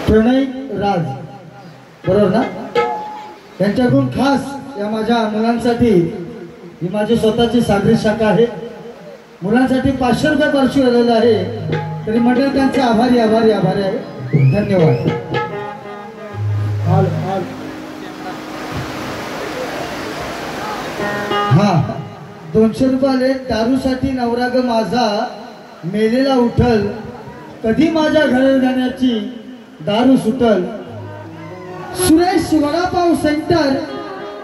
प्रणय राज बरोबर ना? त्यांच्याकडून खास या माझ्या मुलांसाठी ही माझी स्वतःची सागरी शाखा आहे. मुलांसाठी 500 रुपये पार्श्व आलेलं आहे. तरी मंडळ त्यांचे आभारी आभारी आभारी आहे. धन्यवाद. हा 200 रुपये आले. दारूसाठी नवरा ग माझा मेलेला उठल, कधी माझ्या घरी जाण्याची दारू सुटल. सुरेश वडापाव सेंटर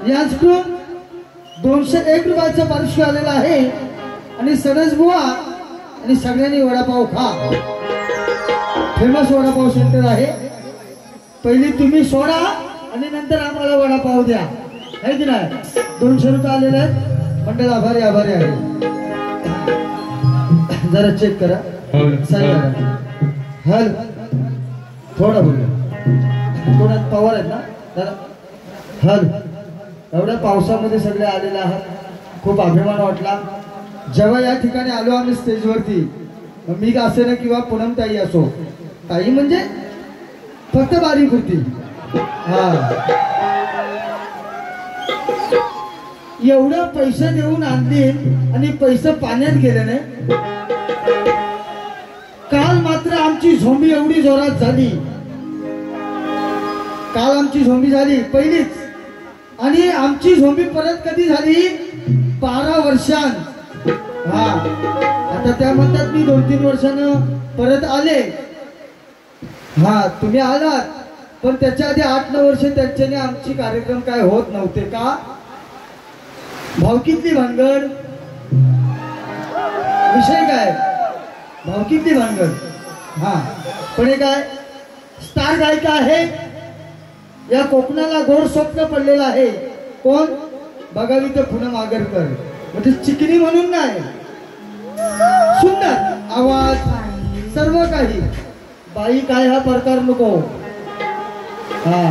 यांच्याकडून 201 रुपयाचं पारितोषिक आलेलं आहे. आणि सनज बुवा आणि सगळ्यांनी वडापाव खा. फेमस वडापाव सेंटर आहे. पहिली तुम्ही सोडा आणि नंतर आम्हाला वडापाव द्या, है की नाही? 200 रुपये आलेले आहेत. मंडळ आभारी आभारी आहे. जरा चेक करा. हल थोडा बोल, थोडा पॉवर आहेत ना जरा. हल एवढ्या पावसामध्ये सगळे आलेले आहात. खूप अभिमान वाटला जेव्हा या ठिकाणी आलो आम्ही स्टेजवरती. मी असे ना किंवा पूनम ताई असो, ताई म्हणजे फक्त बारीक होती. हा एवढं पैसे देऊन आणली आणि पैसे पाण्यात गेले नाही. काल मात्र आमची झोंबी एवढी जोरात झाली. काल आमची झोंबी झाली पहिलीच. आणि आमची झोंबी परत कधी झाली? 12 वर्षांत. हा आता त्या म्हणतात मी 2-3 वर्षानं परत आले. हा तुम्ही आलात, पण त्याच्या आधी 8-9 वर्ष त्यांच्याने आमची कार्यक्रम काय होत नव्हते का? भावकीतली भानगड. विषय काय? भावकीतली भानगड. हा पण हे काय स्टार गायिका आहे. या कोकणाला गोड स्वप्न पडलेलं आहे. कोण? बघावी तर पूनम आगरकर. म्हणजे चिकनी म्हणून नाही, सुंदर आवाज, सर्व काही. बाई काय हा प्रकार नको. हा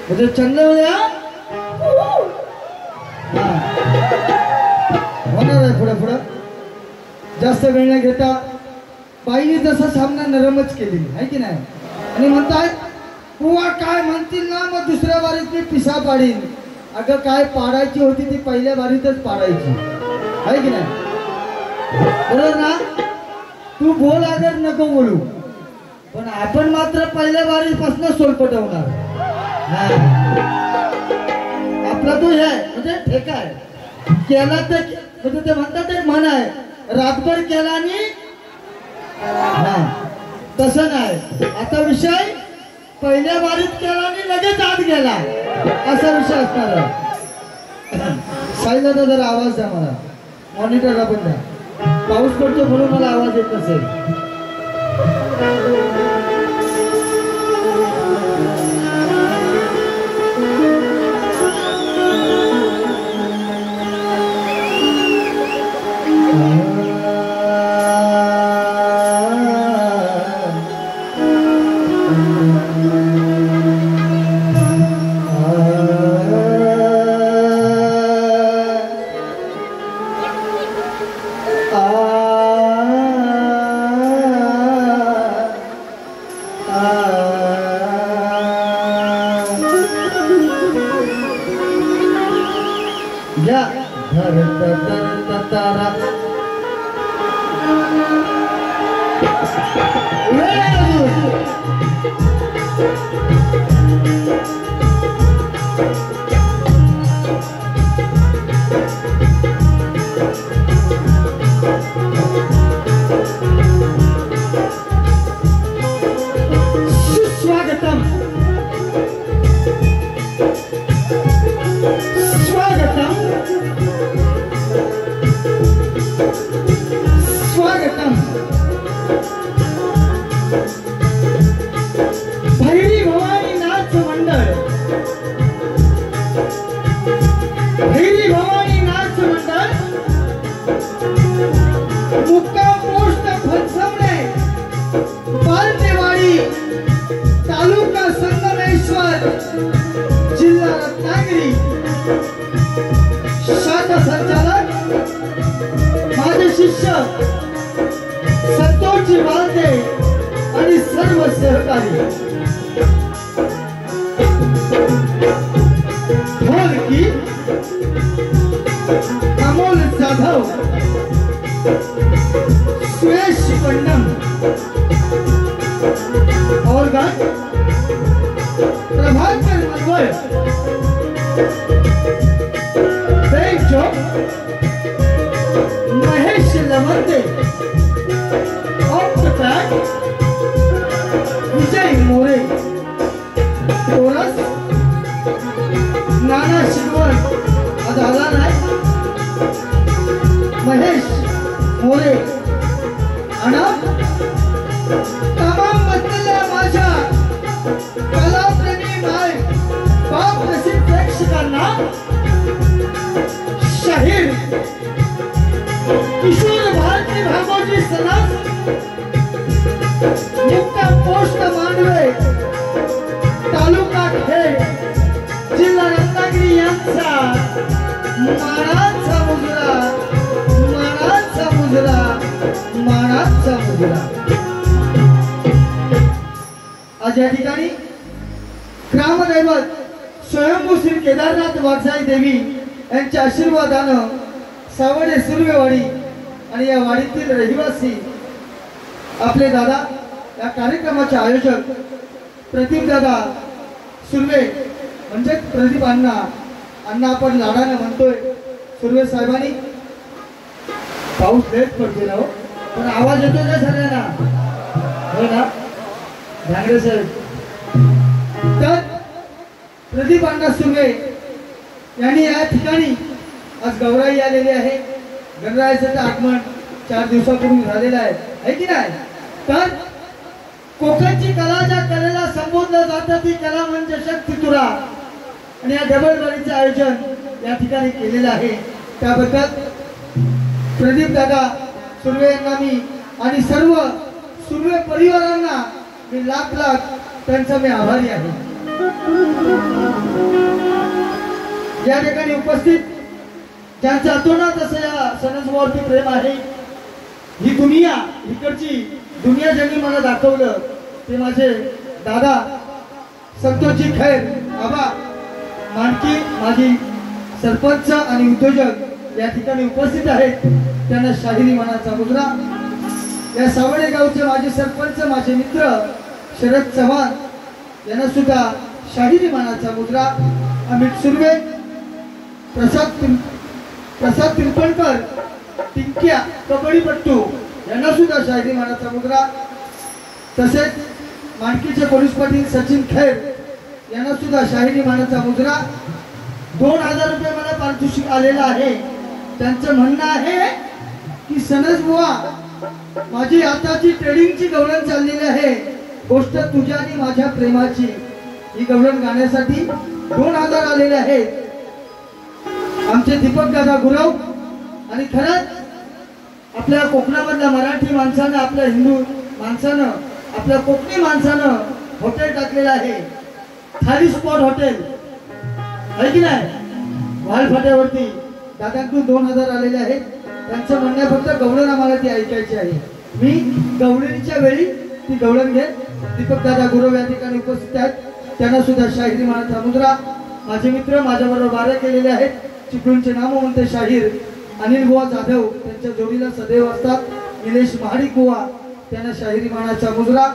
म्हणजे चंद्रवल्या होणार आहे. पुढे पुढे जास्त वेळ न घेता बाईने जसा सामना नरमच केली आहे की नाही. आणि म्हणतात बुवा काय म्हणतील ना, मग दुसऱ्या बारीत मी पिसा पाडीन. अगं काय पाडायची होती ती पहिल्या बारीतच पाडायची, आहे की नाही? बरोबर ना? तू बोल अगर नको बोलू, पण आपण मात्र पहिल्या बारीपासून सोलपटवणार. आपला तो हे म्हणजे ठेका आहे. केला तर म्हणजे ते म्हणतात एक म्हण आहे, रातभर केला आणि तसं नाही. आता विषय पहिल्या बारीत केला आणि लगेच आत गेला, असा विषय असणार आहे. साईदादा जरा आवाज द्या मला, मॉनिटरला पण द्या. पाऊस पडतो म्हणून मला आवाज येत नसेल. या धरत तारा स्वागतम स्वागतम स्वागतम भैरी भवानी नाच मंडळ भैरी भवानी नाच मंडळ मुक्काम पोस्ट फणसवणे बालदेवाडी तालुका संगमेश्वर जिल्हा रत्नागिरी शाखा संचालक माझे शिष्य संतोषजी बालदे आणि सर्व सहकारी ढोलकी अमोल जाधव सुरेश पंडम और गान प्रभाकर मंगल बेंचो Mahesh Lamande off the track Vijay More chorus Nana Shirvan आज आला नाही महेश मोरे आणि तमाम बदलल्या माझ्या कलाप्रेमी माय बाप रसिक प्रेक्षकांना शाहीर किशोर भारती भागोजी सनस मुक्काम पोस्ट मांडवे तालुका खेड जिल्हा रत्नागिरी यांचा मानाचा मुजरा मानाचा मुजरा मानाचा मुजरा आज या ठिकाणी ग्रामदैवत स्वयंभू श्री केदारनाथ वाघजाई देवी यांच्या आशीर्वादानं सावडे सुर्वेवाडी आणि या वाडीतील रहिवासी आपले दादा या कार्यक्रमाचे आयोजक प्रदीप दादा सुर्वे म्हणजे प्रदीप अण्णा अण्णा आपण लाडाने म्हणतोय सुर्वे साहेबांनी पाऊस लेट पडतो ना हो पण आवाज येतो का सगळ्यांना हो ना ढांगरे साहेब तर प्रदीप अण्णा सुर्वे यांनी या ठिकाणी आज गौराई आलेली आहे गणरायाचं आगमन 4 दिवसापूर्वी झालेलं आहे की नाही तर कोकणची कला ज्या कलेला संबोधलं जातं ती कला म्हणजे शक्ती तुरा आणि या डबलबारीचं आयोजन या ठिकाणी केलेलं आहे त्याबद्दल प्रदीप दादा सुर्वे यांना मी आणि सर्व सुर्वे परिवारांना मी लाख त्यांचा मी आभारी आहे या ठिकाणी उपस्थित ज्यांच्या अतोनात असं या सणसमोरती प्रेम आहे ही दुनिया इकडची दुनिया ज्यांनी मला दाखवलं ते माझे दादा संतोषजी खैर बाबा मानकी माझी सरपंच आणि उद्योजक या ठिकाणी उपस्थित आहेत त्यांना शाहिरी मानाचा मुद्रा या सावडे गावचे माझे सरपंच माझे मित्र शरद चव्हाण यांना सुद्धा शाहिरी मानाचा मुद्रा अमित सुर्वे प्रसाद तिरपणकर टिंक्या कबड्डीपट्टू यांना सुद्धा शाहिरी मानाचा मुद्रा तसेच मानकीचे पोलीस पाटील सचिन खैर यांना सुद्धा शाहिरी मानाचा मुद्रा 2000 रुपये मला पारितोषिक आलेला आहे त्यांचं म्हणणं आहे की सनस बुवा माझी आताची ट्रेडिंगची गवळण चाललेली आहे गोष्ट तुझ्या आणि माझ्या प्रेमाची ही गवळण गाण्यासाठी 2000 आलेले आहेत आमचे दीपक दादा गुरव आणि खरंच आपल्या कोकणामधल्या मराठी माणसानं आपल्या हिंदू माणसानं आपल्या कोकणी माणसानं हॉटेल टाकलेलं आहे थाली स्पॉट हॉटेल आहे की नाही वालफाट्यावरती दादांकडून 2000 आलेले आहेत त्यांचं म्हणणं फक्त गवळण आम्हाला ती ऐकायची आहे मी गवळणीच्या वेळी ती गवळण घे दीपक दादा गुरव या ठिकाणी उपस्थित आहेत त्यांना सुद्धा शाहिरी मानाचा मुद्रा माझे मित्र माझ्याबरोबर वारे केलेले आहेत चिपळूणचे नामवंत शाहीर अनिल बुवा जाधव त्यांच्या जोडीला सदैव असतात. निलेश महाडिक बुवा त्यांना शाहिरी मानाचा मुजरा.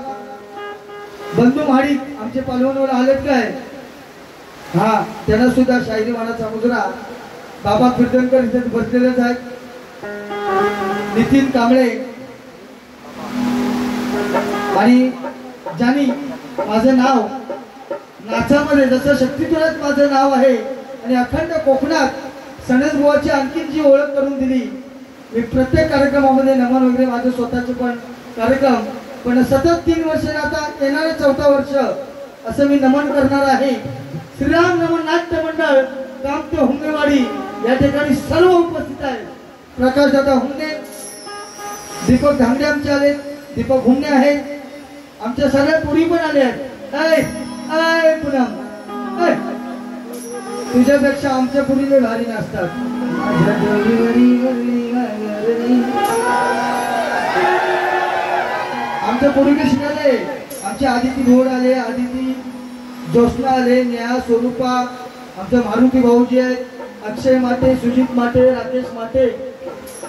बंधू महाडिक आमचे पालवणवर आलेत काय, हा त्यांना सुद्धा शाहिरी मानाचा मुजरा. बाबा कीर्तनकर इथे बसलेलेच आहेत. नितीन कांबळे आणि ज्यांनी माझं नाव नाचामध्ये जसं शक्तितुलात माझं नाव आहे आणि अखंड कोकणात सणस बुवाची आणखी जी ओळख करून दिली. मी प्रत्येक कार्यक्रमामध्ये नमन वगैरे माझे स्वतःचे पण कार्यक्रम, पण सतत 3 वर्ष आता येणारे 4था वर्ष असं मी नमन करणार आहे. श्रीराम नमन नाट्य मंडळ कामते हुंगेवाडी या ठिकाणी सर्व उपस्थित आहेत. प्रकाश दादा हुंगे, दीपक धांगडे आमचे आले, दीपक हुंगे आहेत. आमच्या सगळ्या पुरी पण आले आहेत. पुनम तुझ्यापेक्षा आमच्या पुरीले भारी नसतात. आमच्या पुरीने शिकायले. आमचे आदिती घोड आले, आदिती ज्योत्स्ना आले, नेहा स्वरूपा, आमचे मारुती भाऊजी आहेत, अक्षय माटे, सुजित माटे, राकेश माटे.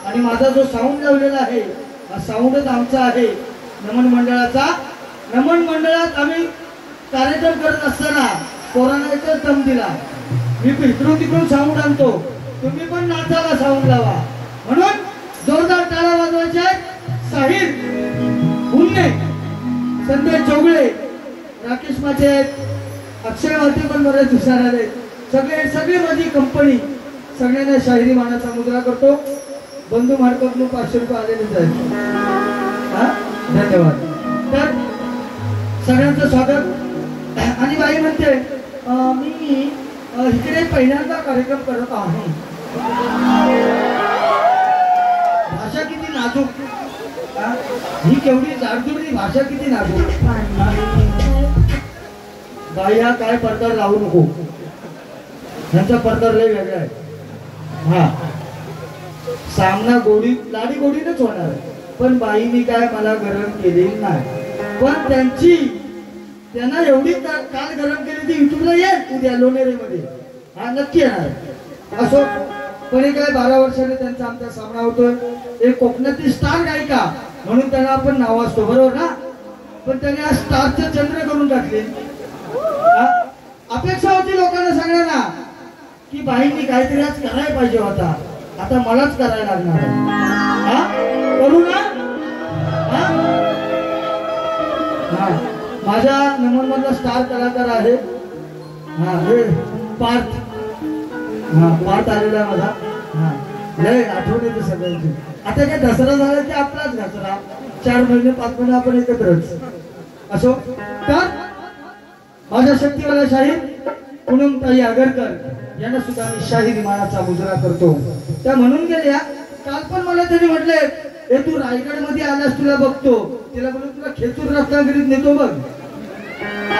आणि माझा जो साऊंड लावलेला आहे हा साऊंडच आमचा आहे नमन मंडळाचा. नमन मंडळात आम्ही कार्यक्रम करत असताना कोरोनाचा दम दिला. मी इकडून तिकडून साऊंड आणतो, तुम्ही पण नाचाला साऊंड लावा म्हणून जोरदार टाळ्या वाजवायच्या आहेत. साहिर हुन्ने, संदेश चौगळे, राकेश माटे आहेत, अक्षय माटे पण बरेच हुशार आले. सगळी माझी कंपनी सगळ्यांना शाहिरी मानाचा मुजरा करतो. बंधू मार्फतून 500 रुपये आलेलेच आहेत. हा धन्यवाद. तर सगळ्यांचं स्वागत. आणि बाई म्हणते मी इकडे पहिल्यांदा कार्यक्रम करत आहे. भाषा किती नाजूक, ही केवढी जाडजुडी भाषा, किती नाजूक. बाया काय प्रकार लावू नको, ह्यांचा प्रकार लय वेगळा आहे. हा सामना गोडी लाडी गोडीनच होणार, पण बाईनी काय मला गरम केली नाही. पण त्यांना एवढी काल गरम केली ती युट्यूबला येईल उद्या लोणेरेमध्ये. हा नक्की येणार. असो पण काय 12 वर्षाने त्यांचा आमचा सामना होतोय. एक कोकणातील स्टार गायिका म्हणून त्यांना आपण नाव असतो, बरोबर ना. पण त्यांनी आज स्टारचं चंद्र करून टाकले. अपेक्षा होती लोकांना सगळ्यांना की बाईंनी काहीतरी आज करायला पाहिजे होता, आता मलाच करायला लागणार. करू ना. माझ्या नमन मधला स्टार कलाकार आहे हे पार्थ. पार्थ आलेला माझा. लय आठवण येते सगळ्यांची. आता काय दसरा झाला की आपलाच दसरा, 4 महिने 5 महिने आपण एकत्रच. असो तर माझ्या शक्तीवाला शाहीर पूनमताई आगरकर यांना सुद्धा मी शाहिरी मानाचा मुजरा करतो. त्या म्हणून गेल्या. काल पण मला त्यांनी म्हटले ए तू रायगड मध्ये आलास तुला बघतो. तिला बोलू तुला खेचून रत्नागिरीत नेतो बघ.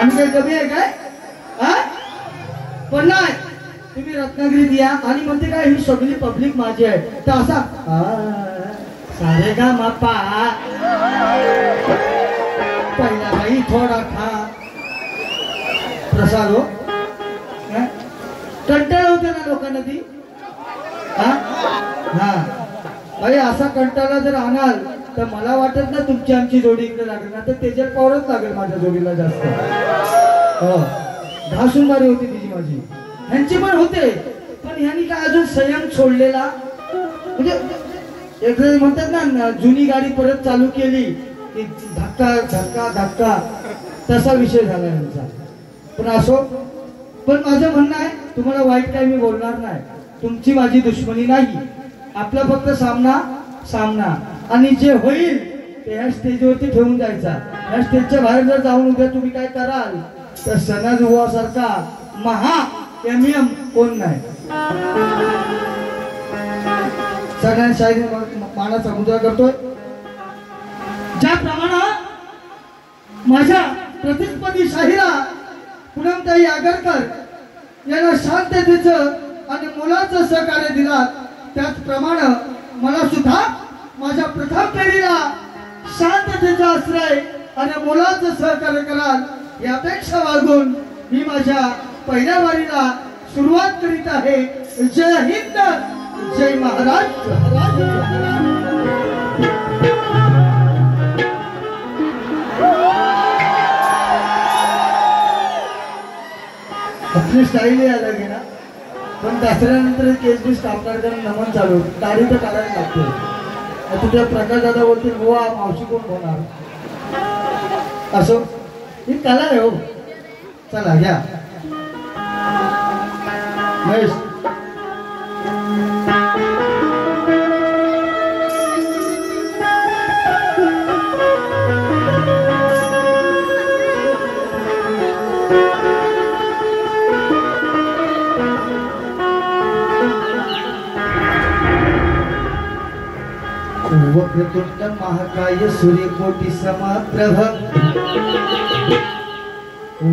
आम्ही काय कमी आहे काय? पण नाही, तुम्ही रत्नागिरीत या. आणि म्हणते काय ही सगळी पब्लिक माझी आहे. तर असा सारे गा मापा पहिला बाई थोडा खा प्रसाद हो. कंटाळा होते ना लोकांना ती. भाई असा कंटाळा जर आणाल तर मला वाटत ना तुमची आमची जोडी इकडे लागेल ना, तर तेजल पॉवरच लागेल माझ्या जोडीला जास्त. हो घासूनदारी होती तिची माझी, ह्यांची पण होते. पण ह्यांनी काय अजून संयम सोडलेला. म्हणजे एक म्हणतात ना जुनी गाडी परत चालू केली की धक्का धक्का धक्का, तसा विषय झाला यांचा. पण असो, पण माझं म्हणणं आहे तुम्हाला वाईट काय मी बोलणार नाही. तुमची माझी दुश्मनी नाही. आपला फक्त सामना आणि जे होईल ते ह्या स्टेजवरती ठेवून जायचा. ह्या स्टेजच्या बाहेर जर जाऊन उद्या तुम्ही काय कराल तर सनद बुवासारखा महा एमएम कोण नाही. सगळ्या शाहिरी मानाचा मुजरा करतोय. ज्याप्रमाणे माझ्या प्रतिस्पर्धी शाहिरा पूनमताई आगरकर यांना शांततेचं आणि मुलाचं सहकार्य दिला, त्याचप्रमाणे मला सुद्धा माझ्या प्रथम पिढीला शांततेचा आश्रय आणि मुलाचं सहकार्य कराल यापेक्षा वागून मी माझ्या पहिल्या वारीला सुरुवात करीत आहे. जय हिंद, जय महाराष्ट्र. आपली स्टाईल अलग आहे ना, पण दसऱ्यानंतर केसबी स्थापना करून नमन चालू दाढी तर काढायला लागते. तुझ्या प्रकाश दादा बोलतील बुवा मावशी कोण होणार, असो ही कला आहे हो. चला घ्या महेश. वक्रतुंड महाकाय सूर्यकोटि समप्रभ,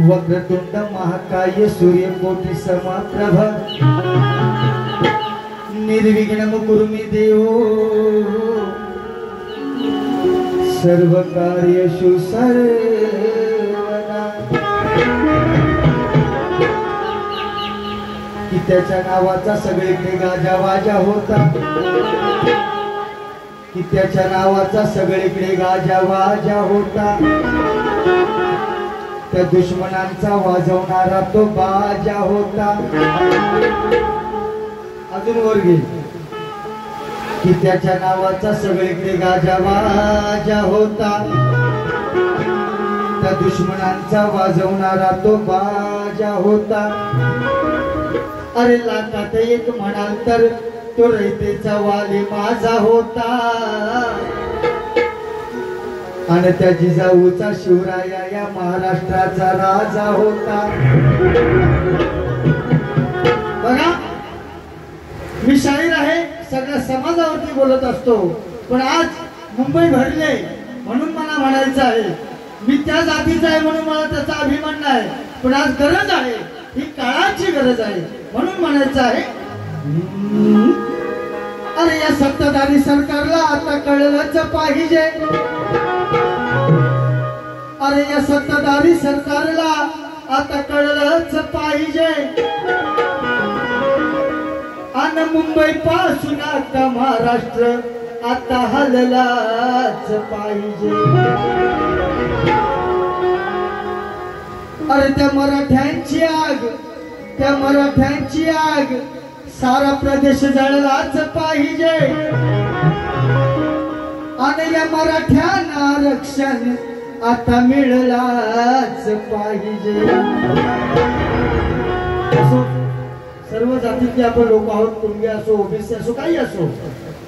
वक्रतुंड महाकाय सूर्यकोटि समप्रभ, निर्विघ्नं कुरु मे देवो सर्वकार्येषु सर्वदा. की त्याच्या नावाचा सगळीकडे गाजावाजा होता, की त्याच्या नावाचा सगळीकडे गाजावाजा होता. त्या दुश्मनांचा वाजवणारा तो बाजा होता. अजून वर गेली की त्याच्या नावाचा सगळीकडे गाजावाजा होता. त्या दुश्मनांचा वाजवणारा तो बाजा होता. अरे लाखात एक म्हणाल तर तो रयतेचा वाली माझा होता. आणि त्या जिजाऊचा शिवराया या महाराष्ट्राचा राजा होता. बघा मी शाहीर आहे, सगळ्या समाजावरती बोलत असतो, पण आज मुंबई भरले म्हणून मला म्हणायचं आहे. मी त्या जातीचा आहे म्हणून मला त्याचा अभिमान नाही, पण आज गरज आहे, ही काळाची गरज आहे म्हणून म्हणायचं आहे. अरे या सत्ताधारी सरकारला आता कळलंच पाहिजे. अरे या सत्ताधारी सरकारला आता कळलंच पाहिजे. आणि मुंबई पासून आता महाराष्ट्र आता हललाच पाहिजे. अरे त्या मराठ्यांची आग, त्या मराठ्यांची आग सारा प्रदेश जळलाच पाहिजे. आणि या मराठ्यांना आरक्षण आता मिळलाच पाहिजे. असो सर्व जातीतले आपण लोक आहोत, कुणबी असो, ओबीसी असो, काही असो.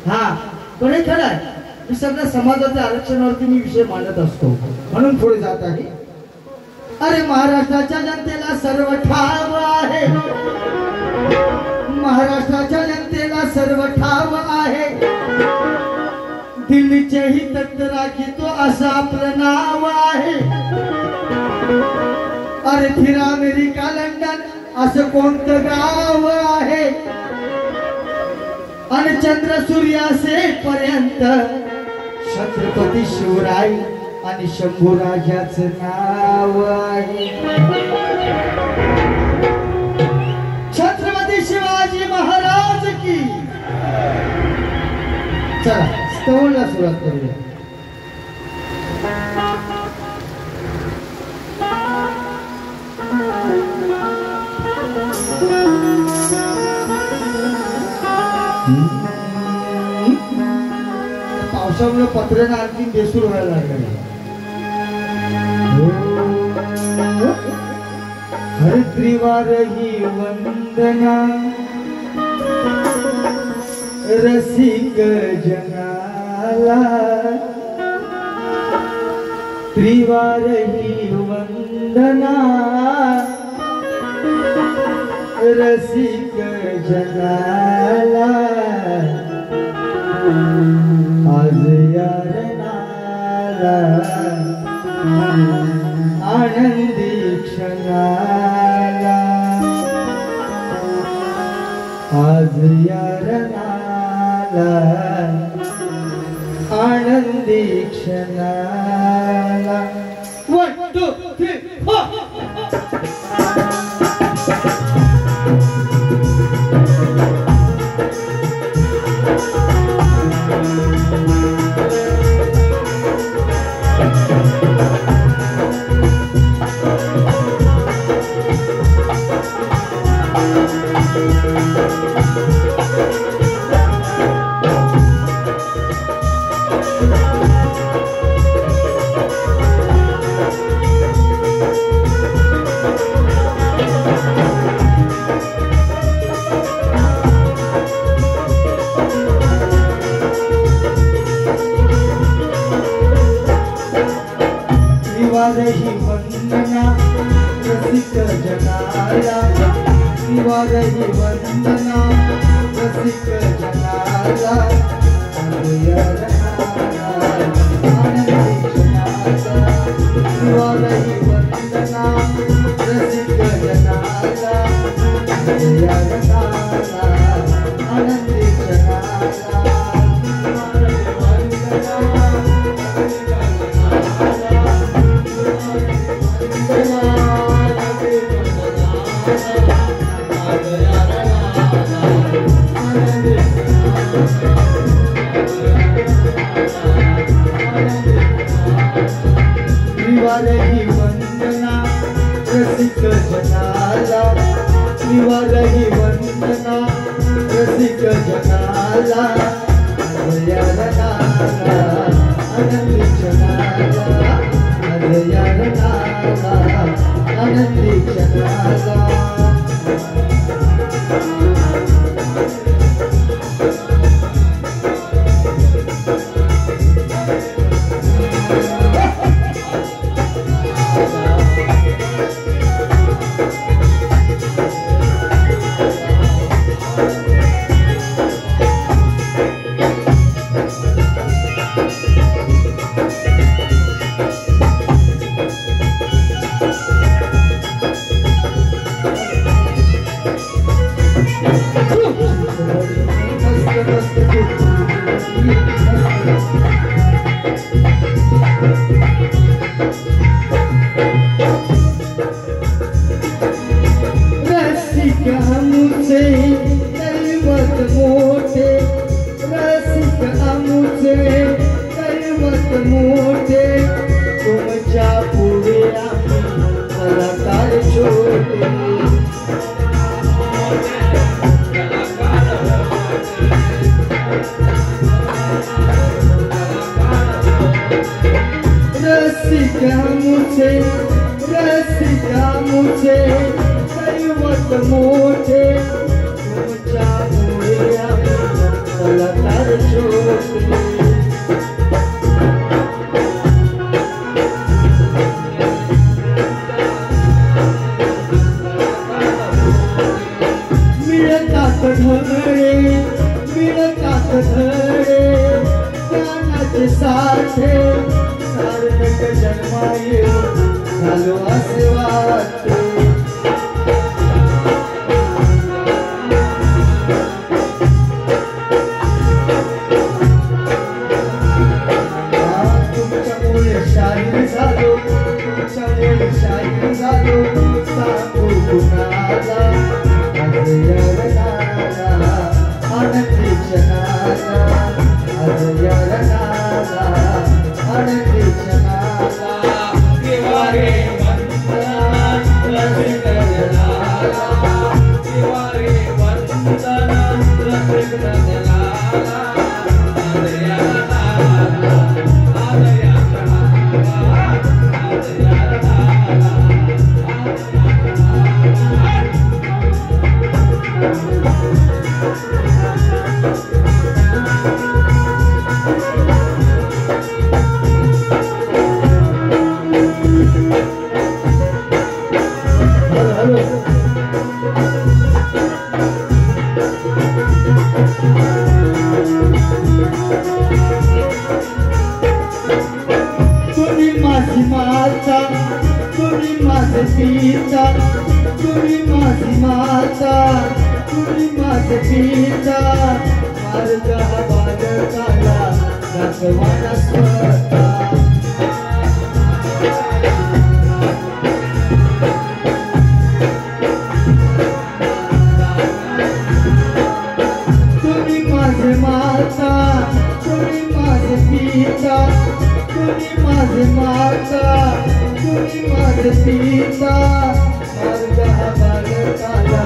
हा पण हे खरं आहे, मी सगळ्या समाजाच्या आरक्षणावरती मी विषय मांडत असतो म्हणून पुढे जात आहे. अरे महाराष्ट्राच्या जनतेला सर्व ठाव आहे, महाराष्ट्राच्या जनतेला सर्व ठाव आहे. दिल्लीचेही तख्त राखी तो असं आपलं नाव आहे. अरे फिर अमेरिका लंडन असं कोणतं गाव आहे. आणि चंद्र सूर्य असेपर्यंत छत्रपती शिवराय आणि शंभूराजाचं नाव आहे. छत्रपती शिवाजी महाराज की. चला स्तवनला सुरुवात करूया. पावसामुळे पत्र्यानं आणखी बेसूर व्हायला लागले. हर त्रिवार ही वंदना रसिक जनाला. त्रिवार ही वंदना रसिक जनाला. आज यार नाला आनंदी क्षणाला. आज यार नाला आनंदी क्षणाला. 1 2 3 4 शिवारही वंदना रसिक जनाला शिवारही वंदना रसिक जनाला शिवारही वंदना रसिक जनाला आनंदी शिवारही वंदना रसिक जनाला शिवारही वंदना रसिक जनाला आनंदी जनाला आनंदी जनाला रसिक हमसे कलमत मोटे रसिक हमसे कलमत मोटे तुमच्या पुढे आम्ही कलाकार छोटे रसिक हमसे कलमत मोटे तुमच्या पुढे आम्ही कलाकार छोटे मिळतात धडे ज्ञानाचे साठे सार्थक जन्माये झालो असे वाटते तुमच्यामुळे शाहीर झालो तुमच्यामुळे शाहीर झालो सांगू कुणाला आनंदी जनाला आनंदी जनाला शिवारे वंदना रसिक जनाला शिवारे वंदना रसिक जनाला तुम्ही माझी माता तुम्ही माझे पिता तुम्ही माझी माता तुम्ही माझे पिता मार्ग हा बालकाला दाखवाना स्वतः तुम्ही माझे माता तुम्ही माझे पिता तुम्ही माझे माता तुम्ही माझे पिता मार्ग हा बालकाला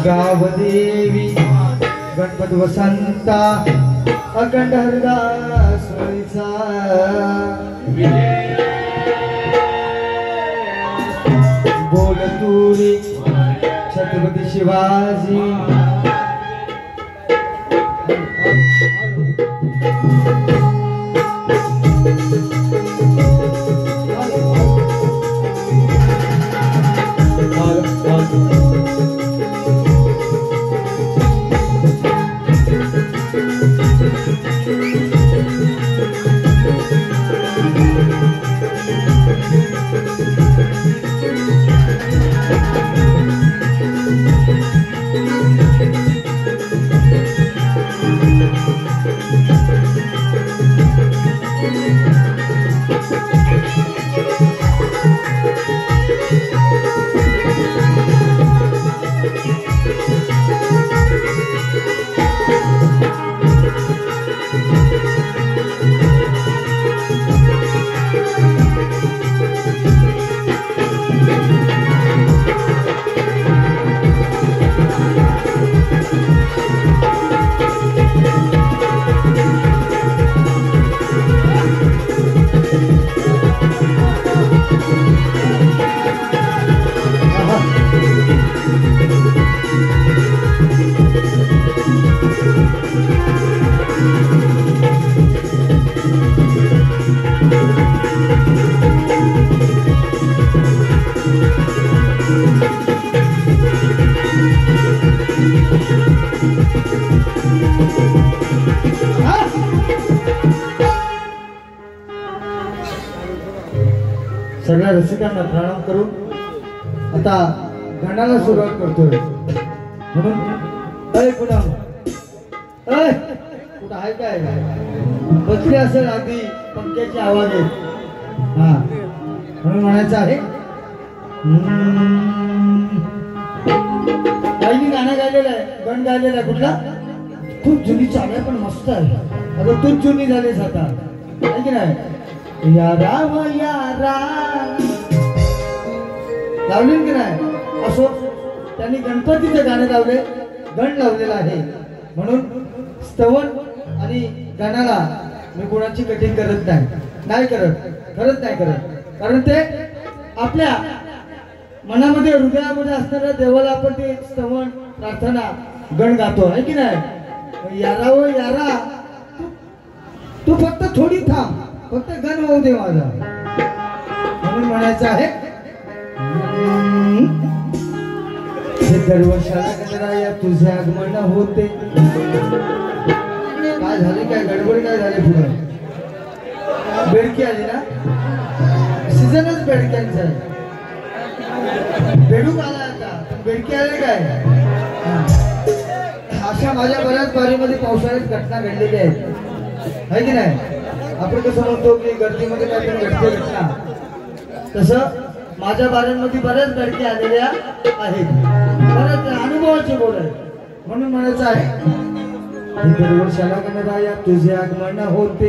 गावदेवी गणपत वसंता अखंड हरदास बोलतुरी छत्रपती शिवाजी सगळ्या रसिकांना प्रणाम करून आता गाण्याला सुरुवात करतोय. म्हणून कुठं आहे काय बसले असेल आधी पंख्याची आवाज आहे. हा म्हणून म्हणायचं आहे काही गाणं गायलेलं आहे, गण गायलेला आहे. कुठला खूप जुनी चालू आहे पण मस्त आहे. आता तूच जुनी झालीस आता आहे की नाही. या राम या राम लावली की नाही. असो त्यांनी गणपतीचे गाणे लावले, गण लावलेला आहे. म्हणून स्तवन आणि गाण्याला मी कोणाची कटिंग करत नाही करत, खरंच नाही करत. कारण ते आपल्या मनामध्ये हृदयामध्ये असणाऱ्या देवाला आपण ते स्तवन प्रार्थना गण गातो आहे की नाही. यारा व यारा तू फक्त थोडी थांब, फक्त गण होऊ दे माझा. म्हणून म्हणायचं आहे गर्वशाला कचरा या तुझे आगमन होते. काय झाले, काय गडबड काय झाले. पुढे बेडकी आली ना, सीझनच बेडक्यांचा आहे. बेडूक आला आता, बेडकी आले काय. अशा माझ्या बऱ्याच बारीमध्ये पावसाळ्यात घटना घडलेल्या आहेत आहे की नाही. आपण कसं म्हणतो की गर्दीमध्ये काहीतरी घडते घटना, तसं माझ्या बारांमध्ये बऱ्याच लडकी आलेल्या आहेत, बऱ्याच अनुभवाचे बोल आहे, म्हणून म्हणायचं आहे दर वर्षाला गणराया तुझे आगमन होते,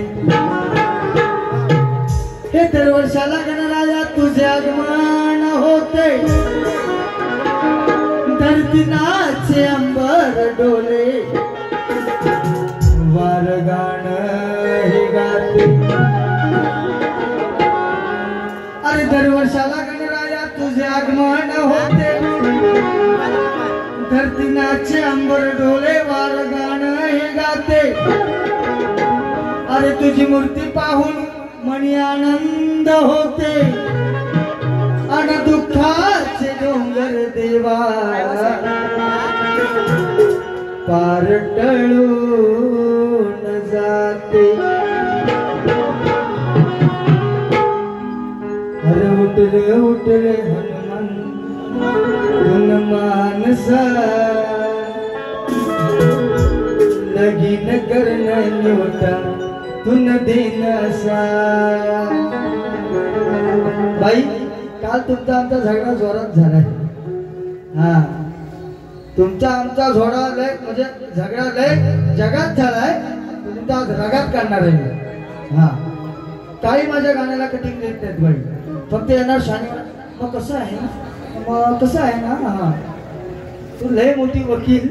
हे दर वर्षाला गणराया तुझे आगमन होते, धरती नाचे अंबर डोले, वार गाण हे गाते, अरे दर वर्षाला गणराया तुझे आगमन होते, धरती नाचे अंबर डोले, वार गाण हे गाते, अरे तुझी मूर्ती पाहून मनी आनंद होते, अन दुःखाचे डोंगर देवा पार टळून जाते, अरे उठले उठले हनुमान तुन मानसा, लगीन करण निवटा तुन दिनसा. बाई काल तुमचा आमचा झगडा जोरात झालाय, हा तुमचा आमचा झोडा लय म्हणजे झगडा लय जगात झालाय, तुमचा आज रगात काढणार आहे. हा काही माझ्या गाण्याला कटिंग देत नाहीत बाई, फक्त येणार शाने मग कसं आहे ना, मग कसं आहे ना, हा तू लय मोठी वकील,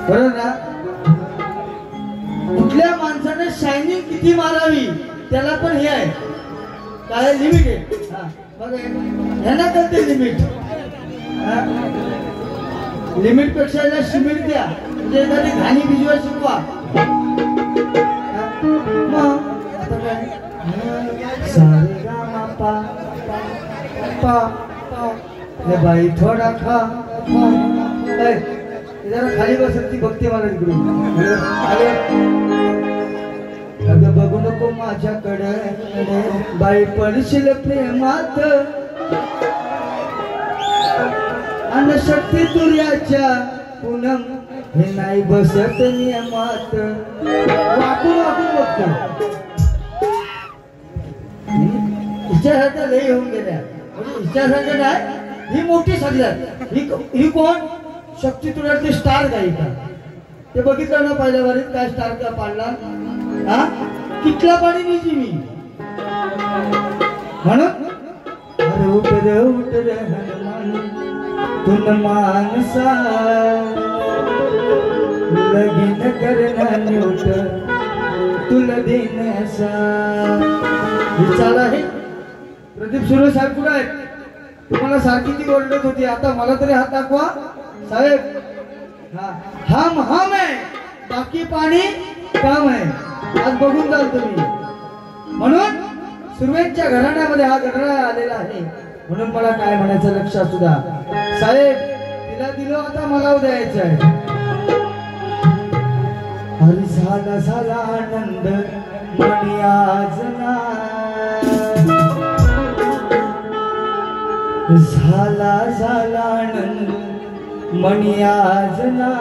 बरोबर ना. कुठल्या माणसाने शायनिंग किती मारावी त्याला पण हे आहे काय लिमिट आहे. हा बघा ह्यांना कळते लिमिट, लिमिट पेक्षा याला शिमिट द्या, म्हणजे एखादी घाणी भिजवा शिकवा. मग आता काय सारे गा पा पा पा बाई थोडा खा, जरा खाली बसत ती बघते मला तिकडून, अगं बघू नको माझ्याकडे बाई पडशील प्रेमात, अन शक्ती तुर्याच्या पूनम हे नाही बसत नियमात. वाकून वाकून बघतो हिच्यासारख्या लय होऊन गेल्या, म्हणजे हिच्यासारखं नाही, ही मोठी सगळ्यात, ही कोण शक्ती तुर्यातली स्टार गायिका. ते बघितलं ना पहिल्या वारीत काय स्टार का पाडला, हा कितला पाणी निजी मी म्हणून. अरे उठरे उठरे हनुमान तुन मानसा, लगीन करना न्यूट तुला देण्याचा. विचार आहे प्रदीप सुरे साहेब कुठे आहेत, तुम्हाला सारखी ती ओरडत होती, आता मला तरी हात दाखवा साहेब. हा हम हम आहे, बाकी पाणी काम आहे, आज बघून जाल तुम्ही. म्हणून सुरवेच्या घराण्यामध्ये हा गणराया आलेला आहे, म्हणून मला काय म्हणायचं लक्षात सुद्धा साहेब, तिला दिलो आता मला द्यायचं आहे. हरी झाला झाला आनंद मनी आजना, झाला झाला आनंद मनी आजना,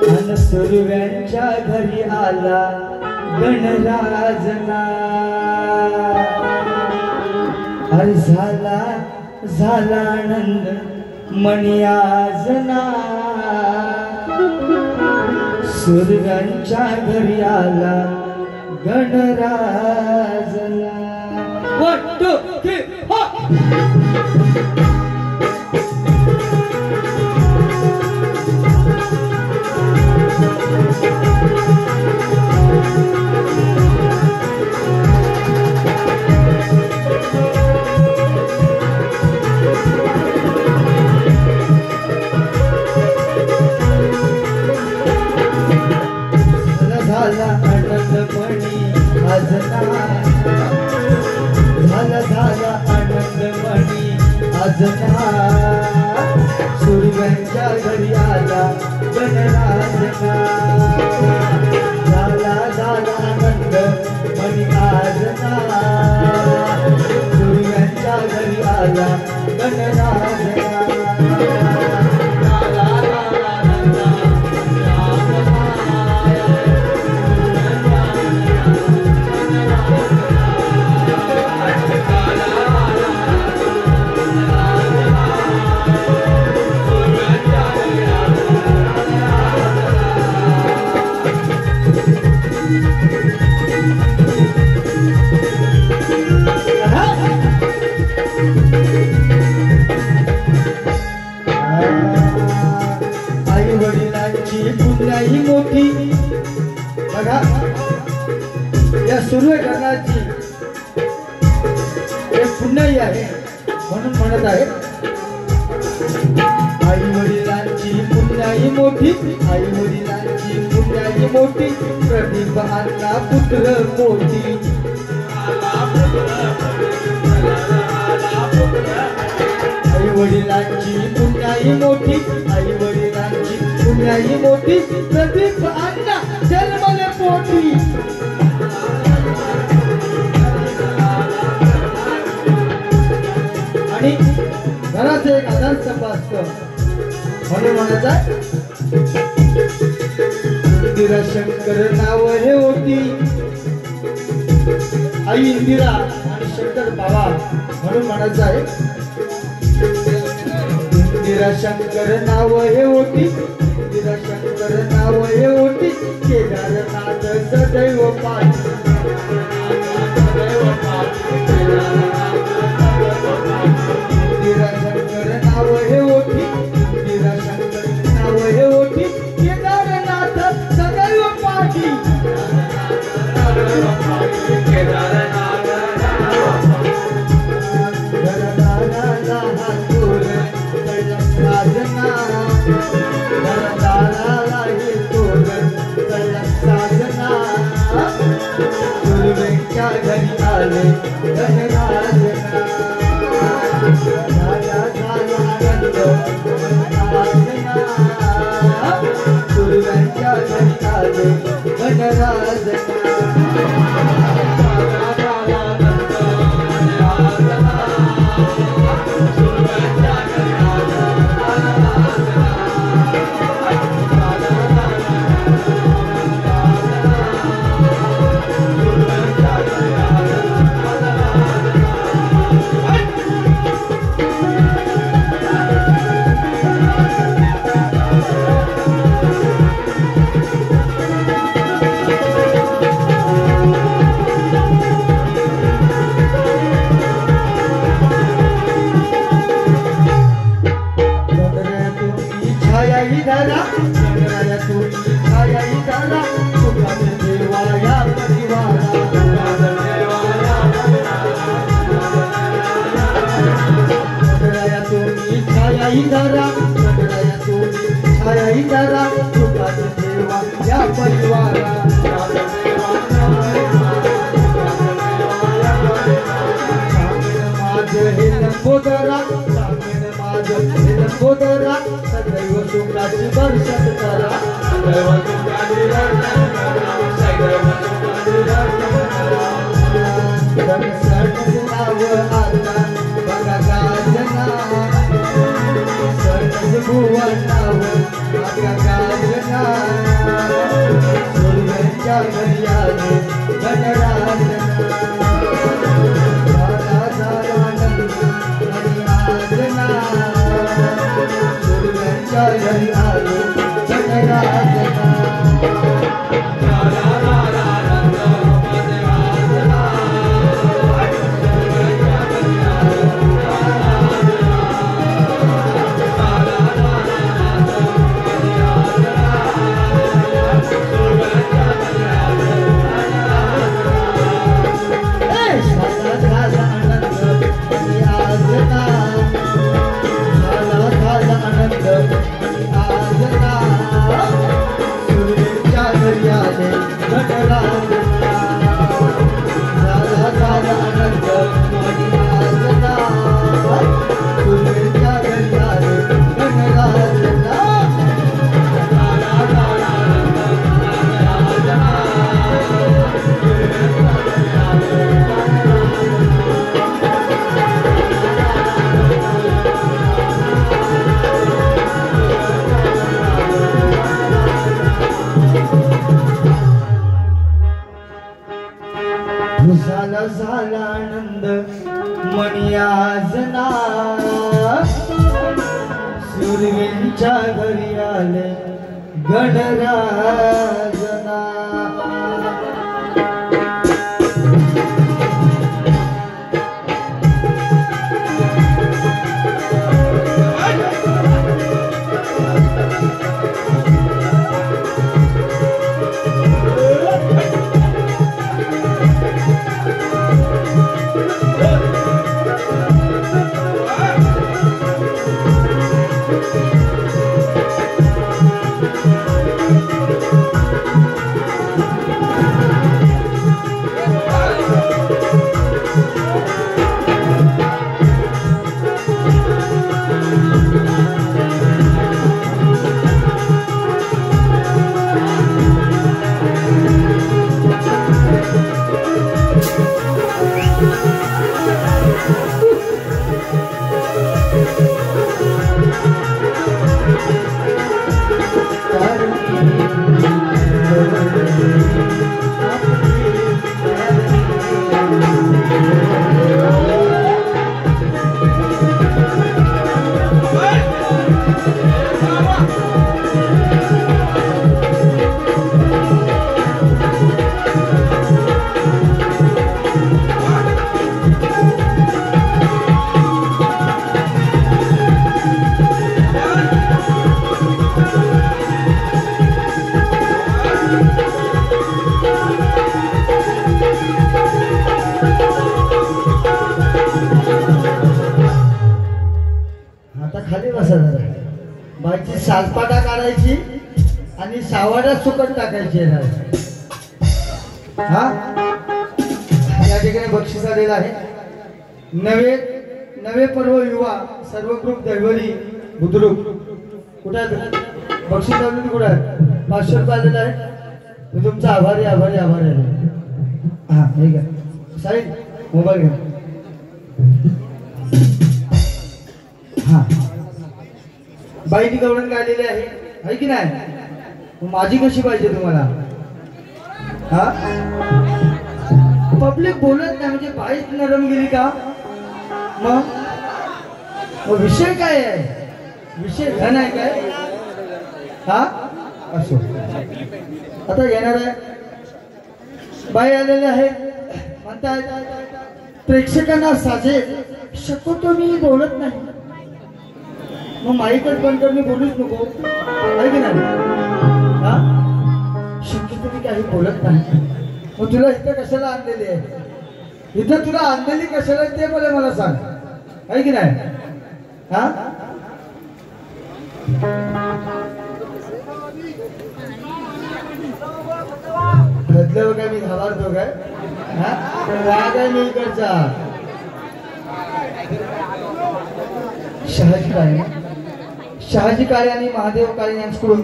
अन सुरव्यांच्या घरी आला गणराजना. अरे झाला झाला आनंद मनी आजना, सुरव्यांच्या घरी आला गणराजना. 1 2 3 झाला आनंदमणी आजना, झाला झाला आनंदमणी आजना, सुरव्यांच्या घरी आला गणराजना. झाला झाला आनंदमणी आजना, सुरव्यांच्या घरी आला गणराजना. झाला झाला आनंद आली आहे म्हणून म्हणत आहे आई वडिलांची पुण्याई मोठी आई वडिलांची पुण्याई मोठी प्रदीप अण्णा पुत्र मोठी आई वडिलांची पुण्याई मोठी आई वडिलांची पुण्याई मोठी प्रदीप अण्णा जन्मले पोटी आणि घराचं एक आधारस्तंभ असतं म्हणून म्हणायचं इंदिरा शंकर नाव हे होती आई इंदिरा आणि शंकर बाबा म्हणून म्हणायचं आहे इंदिरा शंकर नाव हे होती इंदिरा शंकर नाव हे होती केदारनाथ सदैव पाठी इंदिरा शंकर नाव हे होती इंदिरा शंकर नाव हे होती केदारनाथ सदैव पाठी घरी आले धनराजना झाला झाला आनंद पूर्व्यांच्या घरी आले धनराजना सदैव सुखाची वर्षण करा झाला आनंद मणी आजना सुरवींच्या घरी आले गणराजना बाईची सालपाटा काढायची आणि सावाड्यात सुकट टाकायची हा या ठिकाणी बक्षीस आलेलं आहे. नवे पर्व युवा सर्व ग्रुप दैवरी बुद्रुक कुठे बक्षीस आलेली कुठे आहे? 500 रुपये आलेलं आहे. मी तुमचा आभारी आभारी आभारी आहे. हा ठीक आहे साईड मोबाईल घ्या. हा बाईनी गवळण गायलेली आहे की नाही? माझी कशी पाहिजे तुम्हाला? हा पब्लिक बोलत नाही म्हणजे बाईच नरम गेली का? मग विषय काय आहे? विषय घन आहे काय? हा असो आता येणार आहे. बाई आलेले आहे म्हणतात प्रेक्षकांना साजेल शक्यतो मी बोलत नाही. मग माईकच बंद कर, मी बोलूच नको आहे की नाही? हा शक्यतो मी काही बोलत नाही. मग तुला इथं कशाला आणलेली आहे? इथं तुला आणलेली कशाला ते मला सांग आहे की नाही? हा बदलव काय मी घाबरतो काय? काय मी इकडचा शहाजी काळे आणि महादेव काळे यांच्याकडून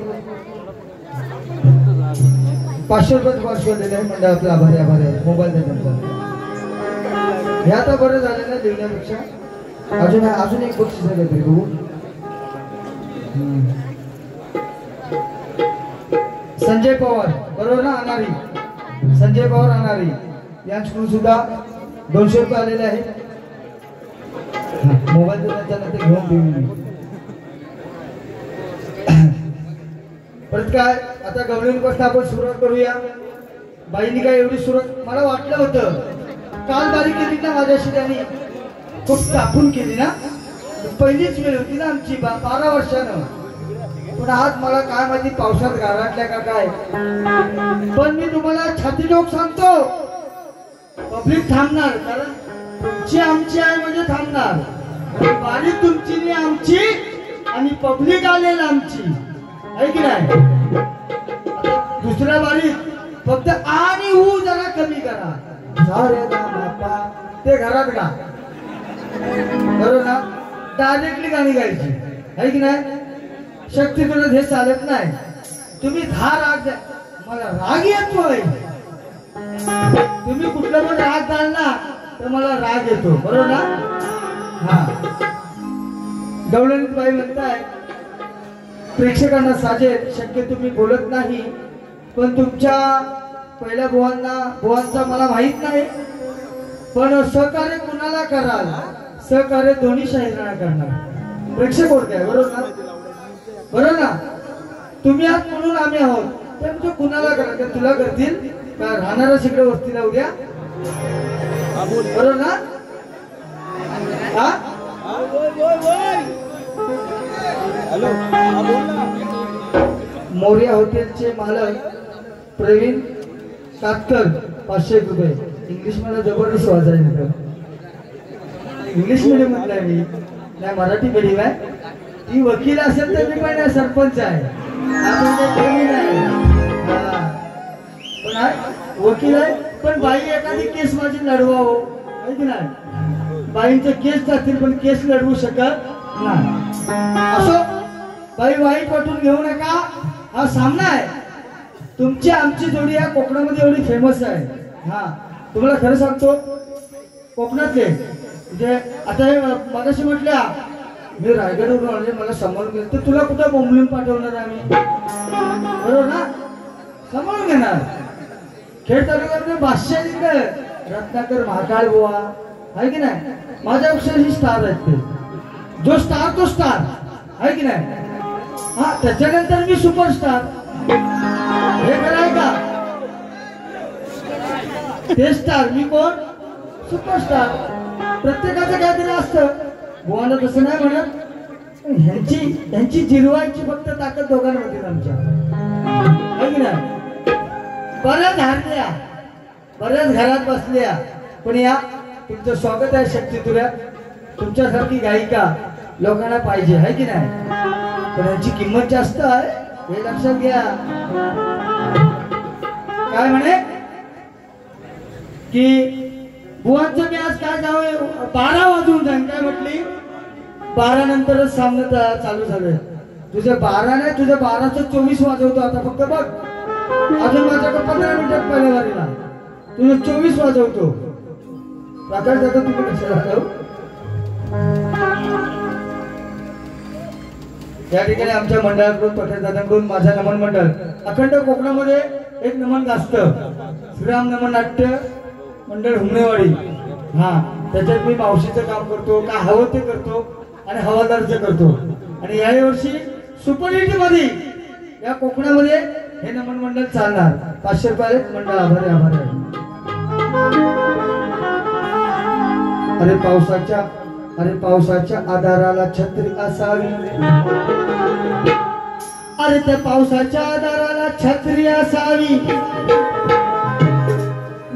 500 रुपये पाठवलेले आहे. मंडळ आपला आभारी आभारी आहे. मोबाईल द्या. हे आता बरं झालं ना लिहिण्यापेक्षा. अजून एक बक्षीस आहे तरी बघू. संजय पवार बरोबर ना अनारी? संजय पवार अनारी यांच्याकडून सुद्धा 200 रुपये आलेले आहेत. मोबाईल त्याच्यानंतर घेऊन देऊ. परत काय आता गवळींपासून आपण सुरुवात करूया. बाईंनी काय एवढी सुरुवात मला वाटलं होतं काल बारीक केली ना माझ्याशी त्यांनी खूप टाकून केली ना. पहिलीच वेळ होती ना आमची 12 वर्षानं. पण आज मला काय माहिती पावसात गारटल्या का काय. पण मी तुम्हाला छाती लोक सांगतो पब्लिक थांबणार. कारण तुमची आमची आहे म्हणजे थांबणार. बारी तुमची नाही आमची आणि पब्लिक आलेली आमची आहे की नाही? दुसऱ्या बारीत फक्त आणि ऊ जरा कमी करा. ते घरात गा बरोबर ना. डायरेक्टली गाणी गायची आहे की नाही? शक्ती तुला हे चालत नाही. तुम्ही 10 राग द्या मला राग येतोय. तुम्ही कुठला पण राग घालना तर मला राग येतो बरोबर ना. हा गवळण बाई म्हणताय प्रेक्षकांना साजेल शक्य तुम्ही बोलत नाही. पण तुमच्या पहिल्या बुवांचा मला माहित नाही. पण सहकार्य कुणाला कराल? सहकार्य दोन्ही शाहीरांना करणार. प्रेक्षक ओळख आहे बरोबर ना. बरोबर ना. तुम्ही आहात म्हणून आम्ही आहोत. तर म्हणजे कुणाला करा का? तुला करतील का? राहणारा शिकडे वस्तीला उद्या बरोबर ना. हा मोर्या हॉटेलचे मालक प्रवीण कातकर 500 रुपये. इंग्लिश मला जबरदस्त वाजायला. इंग्लिश मीडियम मधला मी नाही मराठी मीडियम आहे. ती वकील असेल तर मी पण सरपंच आहे. पण वकील आहे. पण बाई एखादी केस माझी लढवा हो आहे की नाही? बाईंचं केस असतील पण केस लढवू शकत नाही. असो बाई वाईट वाटून घेऊ नका. हा सामना आहे. तुमची आमची जोडी या कोकणामध्ये एवढी फेमस आहे. हा तुम्हाला खरं सांगतो कोकणातले म्हणजे आता हे मगाशी म्हटल्या मी रायगडवरून आले मला सांभाळून गेलं तर तुला कुठं बोंबलून पाठवणार आम्ही बरोबर ना सांभाळून घेणार खेळ तालुक्यात भाष्य रत्नाकर महाकाळ बुवा आहे की नाही माझ्यापेक्षा ही स्टार आहेत ते जो स्टार तो स्टार आहे की नाही हा त्याच्यानंतर मी सुपरस्टार हे खरं आहे का ते स्टार मी कोण सुपरस्टार प्रत्येकाचं काहीतरी असतं बुवाला तसं नाही म्हणत ह्यांची जिरवायची फक्त ताकद दोघांमध्ये आमच्या आहे की नाही बऱ्याच हारल्या बऱ्याच घरात बसल्या पण या तुमचं स्वागत आहे शक्ती तुऱ्या तुमच्यासारखी गायिका लोकांना पाहिजे आहे की नाही पण यांची किंमत जास्त आहे हे लक्षात घ्या काय म्हणे की बुवांचं मी आज काय जाऊ 12 वाजून जाईन काय म्हटली 12 नंतरच सामना चालू झालंय तुझे 12 नाही तुझे 12चं 24 वाजवतो आता फक्त बघ अजून माझ्याकडे 15 मिनिटात पहिल्या वारीला तुझे 24 वाजवतो प्रकाश दादा तुम्ही कशाला जाऊ या ठिकाणी आमच्या मंडळाकडून प्रकाश दादांकडून माझ्या नमन मंडळ अखंड कोकणामध्ये एक नमन गाजतं श्रीराम नमन नाट्य मंडळ हुमनेवाडी हा त्याच्यात मी मावशीचं काम करतो काय हवं ते करतो आणि हवालदारचं करतो आणि याही वर्षी सुपरहिट मध्ये या कोकणामध्ये हे नमन मंडळ चालणार 500 रुपये मंडळ आभारी आहे अरे पावसाच्या आधाराला छत्री असावी अरे त्या पावसाच्या आधाराला छत्री असावी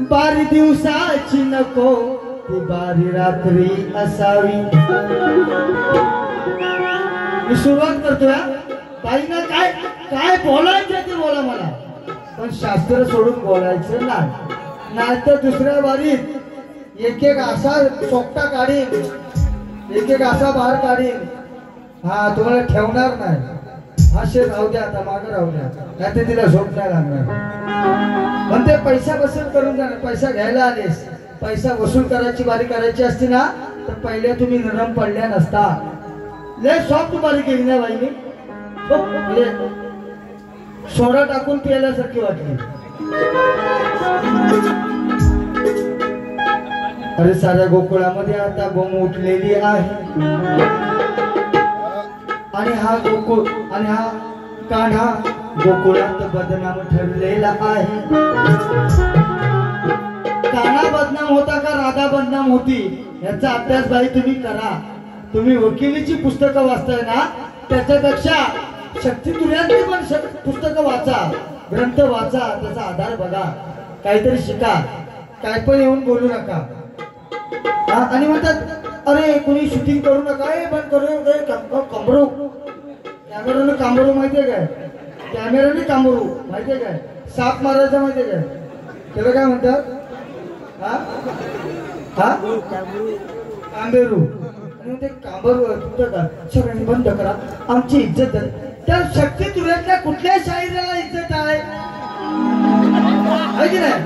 बारी दिवसाची नको ती बारी रात्री असावी मी सुरुवात करतोय बाईंना काय काय बोलायचं ते बोला मला पण शास्त्र सोडून बोलायचं नाही तर दुसऱ्या बारीत एक एक असा सोपटा काढीन एक एक असा बाहेर काढीन हा तुम्हाला ठेवणार नाही हा शेर राहू द्या आता मागं राहू द्या नाही ते तिला झोप नाही लागणार पण ते पैसा वसूल करून जाणार पैसा घ्यायला आलेस पैसा वसूल करायची बारी करायची असती ना तर पहिले तुम्ही नरम पडल्या नसता लय सॉफ्ट बारी केली ना बाईने सोडा टाकून प्यायल्यासारखी वाटली अरे साऱ्या गोकुळामध्ये आता बोंब उठलेली आहे आणि हा कान्हा गोकुळात बदनाम ठरलेला आहे कान्हा बदनाम होता का राधा बदनाम होती याचा अभ्यास बाई तुम्ही करा तुम्ही वकिलीची पुस्तकं वाचताय ना त्याच्यापेक्षा शक्ती तुऱ्यांची पण पुस्तकं वाचा ग्रंथ वाचा त्याचा आधार बघा काहीतरी शिका काय पण येऊन बोलू नका आणि म्हणतात अरे कोणी शूटिंग करू नका पण करू कमरू कॅमेराने कांबरू माहितीये काय कॅमेराने कांबरू माहितीये काय साप मारायचा माहितीये काय त्याला काय म्हणतात हा हा कांबेरू आणि ते कांबरू सगळ्यांनी बंद करा आमची इज्जत आहे त्या शक्ती तुऱ्यातल्या कुठल्या शाहिराला इज्जत आहे की नाही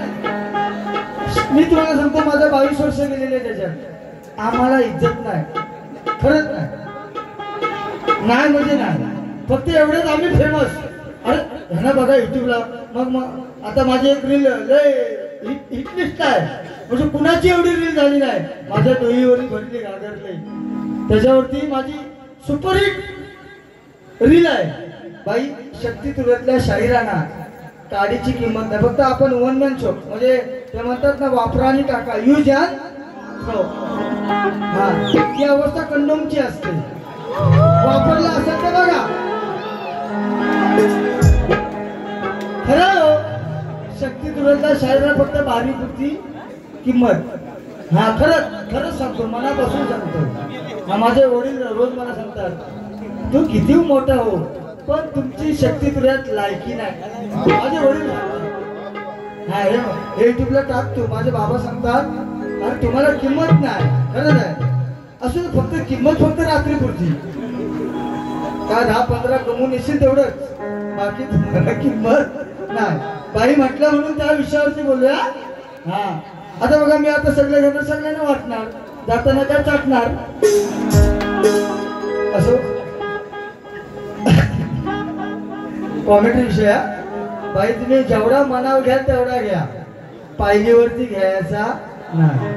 मी तुम्हाला सांगतो माझा 22 वर्ष गेलेले त्याच्यात आम्हाला इज्जत नाही खरंच नाही म्हणजे नाही फक्त एवढेच आम्ही फेमस अरे ह्यांना बघा युट्यूबला मग आता माझी एक रील लय हिट लिस्ट आहे म्हणजे कुणाची एवढी रील झाली नाही माझ्या डोईवरी भरली घागरले त्याच्यावरती माझी सुपरहिट रील आहे बाई शक्ती तुऱ्यातल्या शाहिरांना काडीची किंमत नाही फक्त आपण वन मॅन शो म्हणजे ते म्हणतात ना वापरा आणि टाका यूज अँड थ्रो हा ती अवस्था कंडोमची असते वापरला असेल तर बघा खरं शक्ती तुऱ्यातल्या शाहिरांना फक्त बारी पुरती किंमत हा खरंच सांगतो मनापासून सांगतो माझे वडील रोज मला सांगतात तू किती मोठा हो पण तुमची शक्ती तुझ्यात लायकी नाही माझे वडील हा हे युट्यूबला टाकतो माझे बाबा सांगतात अरे तुम्हाला किंमत नाही खरंच आहे असं फक्त किंमत फक्त रात्री पुरती काय 10-15 कमवून येशील तेवढंच बाकी तुम्हाला किंमत नाही बाई म्हटलं म्हणून त्या विषयावरती बोलूया हा आता बघा मी आता सगळ्यांना सगळ्यांना वाटणार, जाताना काय चाटणार असं कॉमेडी विषय. बाई तुम्ही जेवढा मनावर घ्या तेवढा घ्या, पायलीवरती घ्यायचा नाही.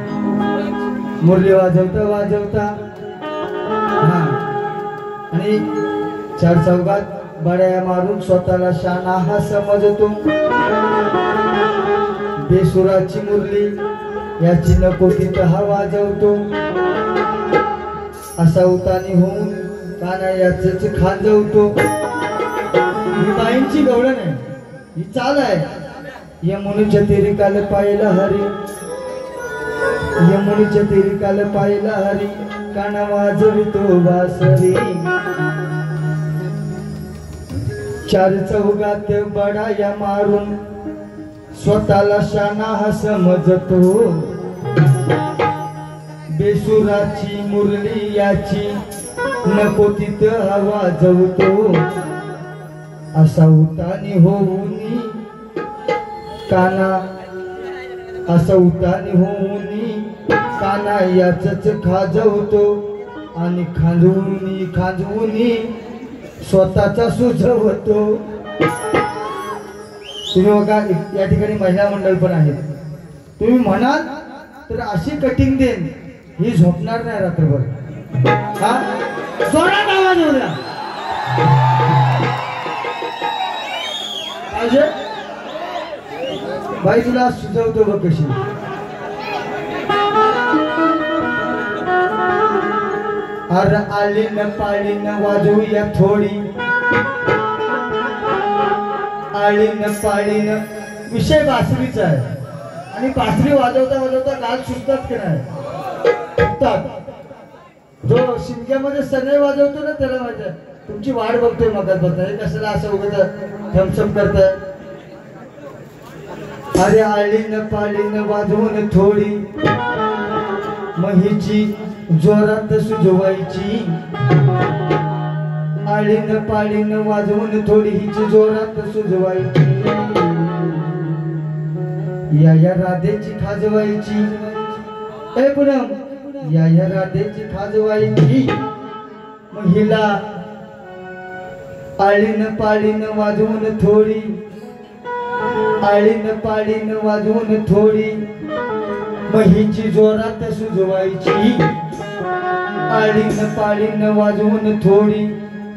मुरली वाजवता वाजवता हा आणि चार चौघात बड्या मारून स्वतःला शाना हा समजतो. बेसुराची मुरली याची नको तिथं हा वाजवतो. असा उतानी होऊन काना याच खांजवतो. ही बाईंची गवळण आहे, ही चाल आहे. यमुनीच्या तेरी काल पाहिला हरी, यमुनीच्या तेरी काल पाहिला हरी, काना वाजवितो बासरी. चार चौघात बडाया मारून स्वतःला शाना हा समजतो. बेसुराची मुरली याची नको तिथं हा वाजवतो. असा उतानी होऊनी काना, असा उतानी होऊनी काना याच खाजवतो. आणि खांजवूनी खांजवूनी स्वतःचा सुजवतो. तुम्ही बघा या ठिकाणी महिला मंडळ पण आहेत. तुम्ही म्हणाल तर अशी कटिंग देन ही झोपणार नाही रात्रभर. हा जोरात आवाज येऊ द्या. बाई तुला सुचवतो बघ कशी. अरे आलीन पाळीन वाजवूया थोडी, आलीन पाळीन. विषय बासरीचा आहे आणि बासरी वाजवता वाजवता गाल सुटतात की नाही? सुटतात. जो शिमग्यामध्ये सनई वाजवतो ना त्याला माहिती आहे. तुमची वाट बघतोय मगात बघताय, कशाला असं उगत थम्सअप करताय. अरे आलीन पाळीन वाजवून थोडी, महिची जोरात सुजवायची. आलीन पाळीन वाजवून थोडी हिची जोरात सुजवायची. या राधेची खाजवायची. ए पुनम या राधेची खाजवायची. महिला आलीन पाळीन वाजवून थोडी, आलीन पाळीन वाजवून थोडी, महिची जोरात सुजवायची. आलीन पाळीन वाजवून थोडी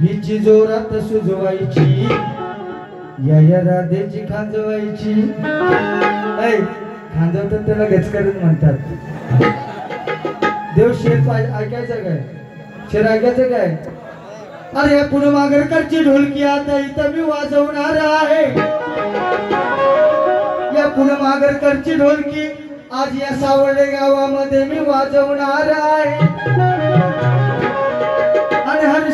हिची जोरात सुजवायची. या राधेची खांजवायची. ऐ खांजवतात त्याला गचकरच म्हणतात. देव शेर ऐकायचं काय? शेर ऐकायचं काय? अरे पुणे मागरकरची ढोलकी आता इथं मी वाजवणार आहे. या पुणे मागरकरची ढोलकी आज या सावर्डे गावामध्ये मी वाजवणार आहे. आणि हर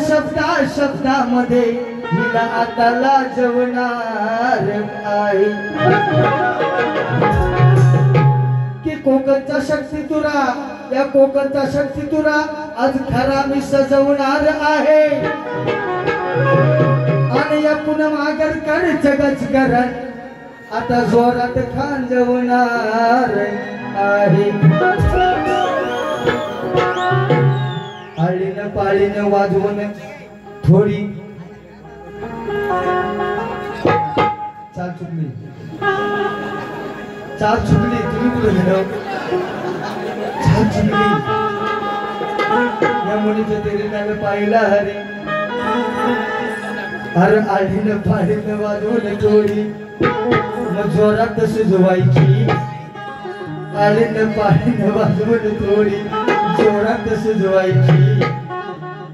शब्दामध्ये हिला आता लाजवणार आहे. की कोकणचा शक्ती तुरा, या कोकणचा शक्ती तुरा आज खरा मी सजवणार आहे. आणि या पुनम आगरकरचं गजकरण आता जोरात खांजवणार आहे. आलीन पाळीन वाजवून थोडी. चाल चुकली, चाल चुकली. तुम्ही कुठे गेलो? चाल चुकली. या मुलीच्या तेरीला पाहिला हरी. अरे आलीन पाळीन वाजवून थोडी मग जोरात सुजवायची. आलीन पाळीन वाजवून थोडी जोरात सुजवायची.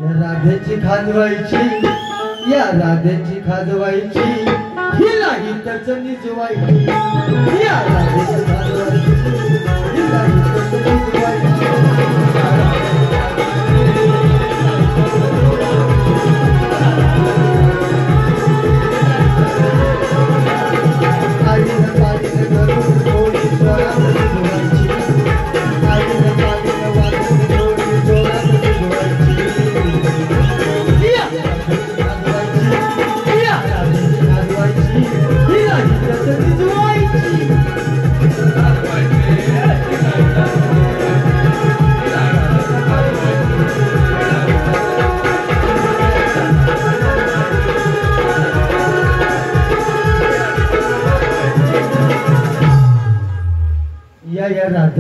या राधेची खाजवायची, या राधेची खाजवायची. हिला हितच निजवायची. या राधेची खाजवायची, हिला हितच निजवायची. आलीन पाळीन वाजवून थोडी जोरात सुजवायची. आलीन पाळीन वाजवून थोडी जोरात सुजवायची. या राधेची खाजवायची, या राधेची खाजवायची. हिला हितच निजवायची.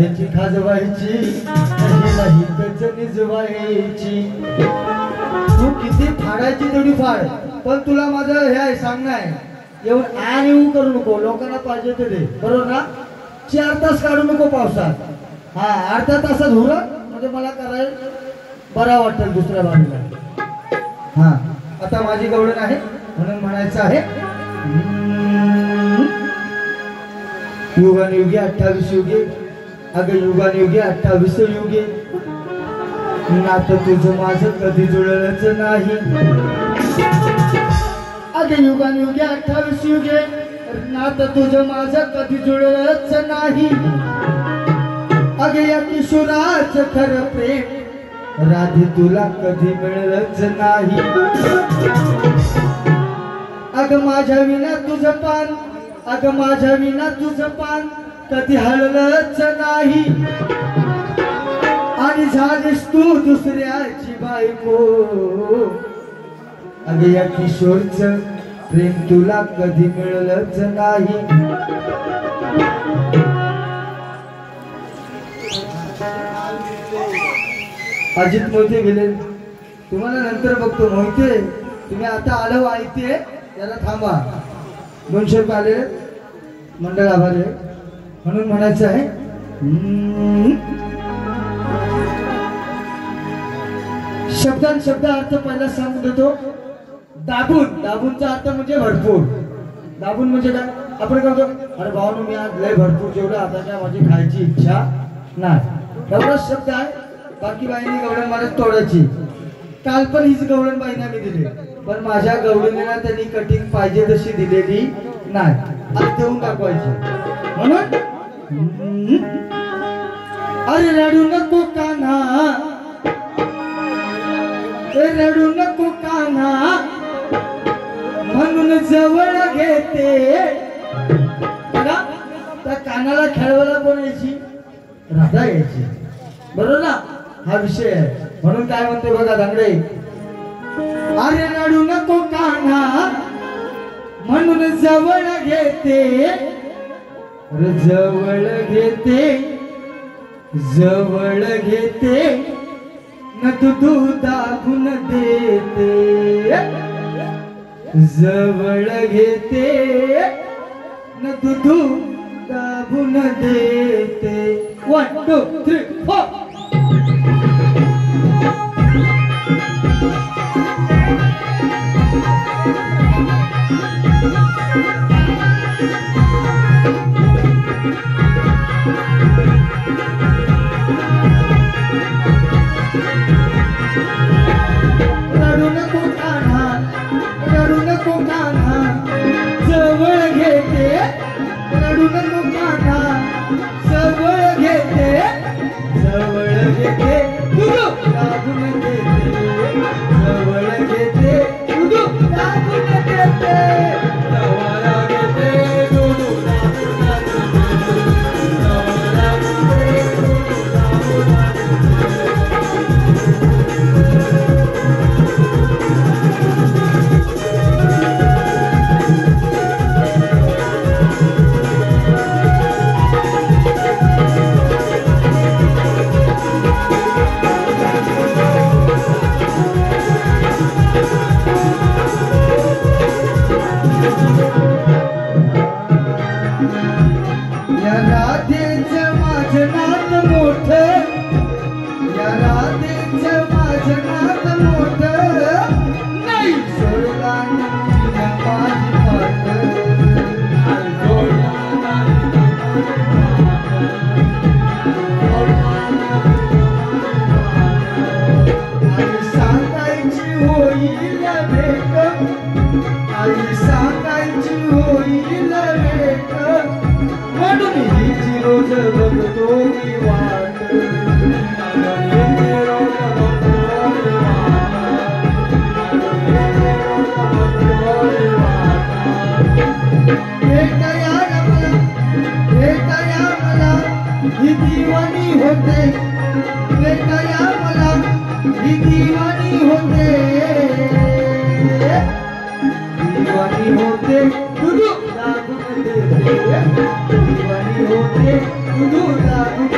श्रद्धेची खाजवायची नाही कच निजवायची. तू किती फाडायची तेवढी फाड, पण तुला माझं हे आहे सांगणं आहे, एवढं आण येऊ करू नको. लोकांना पाहिजे ते दे, बरोबर ना. 4 तास काढू नको पावसात. हा, अर्ध्या तासात हुरत म्हणजे मला करायला बरा वाटेल दुसऱ्या बाजूला. हा, आता माझी गवळण आहे म्हणून म्हणायचं आहे. युगान युगे 28 युगे, अगं युगान युगे 28 युगे, नातं तुझं माझं कधी जुळलंच नाही. अगं युगान युगे 28 युगे, नातं तुझं माझं कधी जुळलंच नाही. अगं या किशोराचं खरं प्रेम राधी तुला कधी मिळलंच नाही. अगं माझ्या विना तुझं पान, अगं माझ्या विना तुझं पान कधी हललंच नाही. आणि झालीस तू दुसऱ्याची बायको, अगं या किशोरचं प्रेम तुला कधी मिळलंच नाही. अजित मोहिते गेले, तुम्हाला नंतर बघतो. मोहिते तुम्ही आता आलो ऐकते, त्याला थांबा. 200 रुपये आले, मंडळ आभारी म्हणून म्हणायचं आहे. शब्दांत शब्द अर्थ पहिला सांगून देतो. दाबून, दाबूनचा अर्थ म्हणजे भरपूर. दाबून म्हणजे काय, आपण काय म्हणतो, अरे भावानो मी आज लय भरपूर जेवढं, आता काय माझी खायची इच्छा नाही, एवढाच शब्द आहे. बाकी बाईंनी गवळण मला तोडायची. काल पण हीच गवळण बाईंना मी दिली, पण माझ्या गवळणीला त्यांनी कटिंग पाहिजे तशी दिलेली नाही. आज देऊन दाखवायची म्हणून. अरे रडू नको कान्हा, रडू नको कान्हा, म्हणून जवळ घेते. बघा त्या कानाला खेळवायला कोण यायची, राधा यायची, बरोबर ना. हा विषय आहे म्हणून काय म्हणते बघा दांगडे. अरे रडू नको कान्हा, म्हणून जवळ घेते, जवळ घेते, जवळ घेते, न तू दाबून देते. जवळ घेते न तू दाबून देते. 1 2 3 4. रडू नको कान्हा, रडू नको कान्हा, जवळ घेते, रडू नको कान्हा, जवळ घेते, जवळ घेते, तुझू दाबून देते, जवळ घेते, तुझू दाबून देते, जवळ घेते, तुझू दाबून देते, जवळ घेते, तुझू दाबून या राधेचं माझं नात मोठं, या राधेचं माझं नात मोठं, नाही सोडला माझी पाठ, आई सांगायची होईल भेट, आई सांगायची होईल भेट, म्हणून हिची रोज बघतो मी वाट, भेटाया मला ही दिवाणी होते, भेटाया मला ही दिवाणी होते, दिवाणी होते, तुझू दाबून देते, दिवाणी होते, तुझू दाबून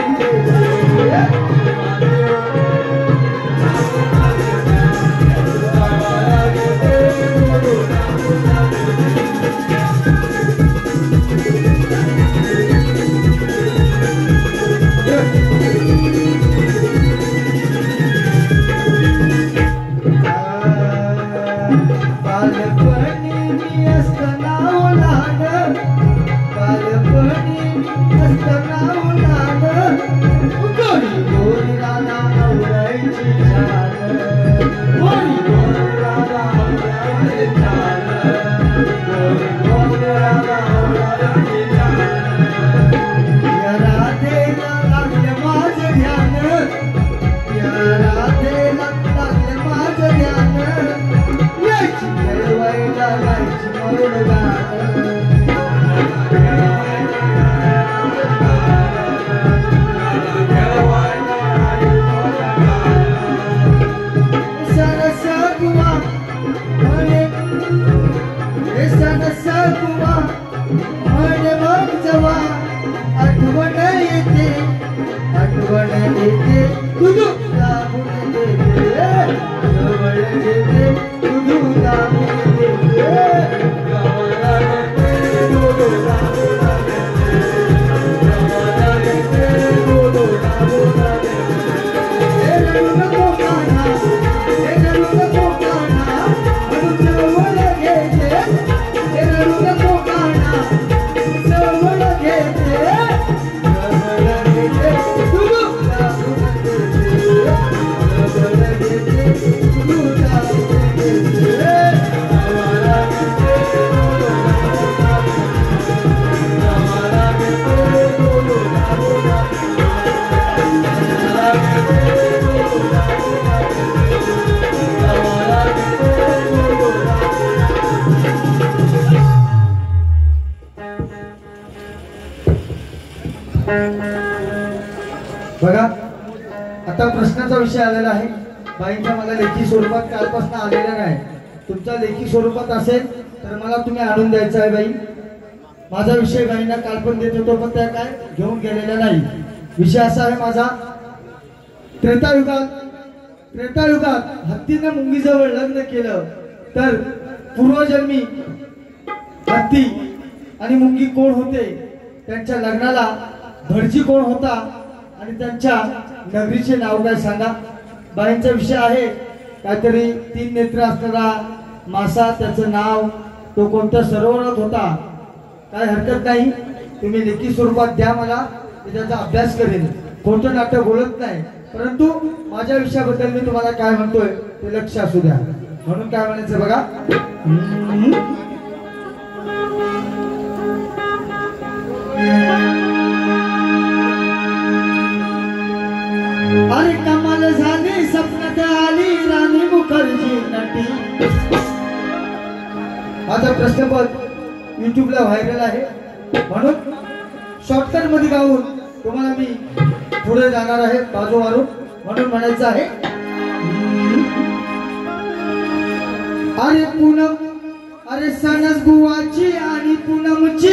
बघा आता प्रश्नाचा विषय आलेला आहे. बाईंचा मला लेखी स्वरूपात कालपासून आलेला नाही. तुमचा लेखी स्वरूपात असेल तर मला तुम्ही आणून द्यायचा आहे बाई. माझा विषय बाईंना काल पण देत होतो पण त्या काय घेऊन गेलेल्या नाही. विषय असा आहे माझा, त्रेतायुगात हत्तीने मुंगीजवळ लग्न केलं तर पूर्वजन्मी हत्ती आणि मुंगी कोण होते, त्यांच्या लग्नाला भटजी कोण होता आणि त्यांच्या नगरीचे नाव काय सांगा. बाईंचा विषय आहे काहीतरी 3 नेत्र असणारा मासा, त्याचं नाव तो कोणत्या सरोवरात होता. काय हरकत नाही, तुम्ही लेखी स्वरूपात द्या मला, मी त्याचा अभ्यास करेन. खोटं नाटक बोलत नाही, परंतु माझ्या विषयाबद्दल मी तुम्हाला काय म्हणतोय ते लक्ष असू द्या. म्हणून काय म्हणायचं बघा, अरे कमाल झाली स्वप्नात आली राणी मुखर्जी नटी. माझा प्रश्नपद युट्यूबला व्हायरल आहे म्हणून शॉर्टकट मध्ये गाऊन तुम्हाला मी पुढे जाणार आहे बाजू मारून. म्हणून म्हणायचं आहे, अरे पूनम, अरे सणस बुवाची आणि पूनमची,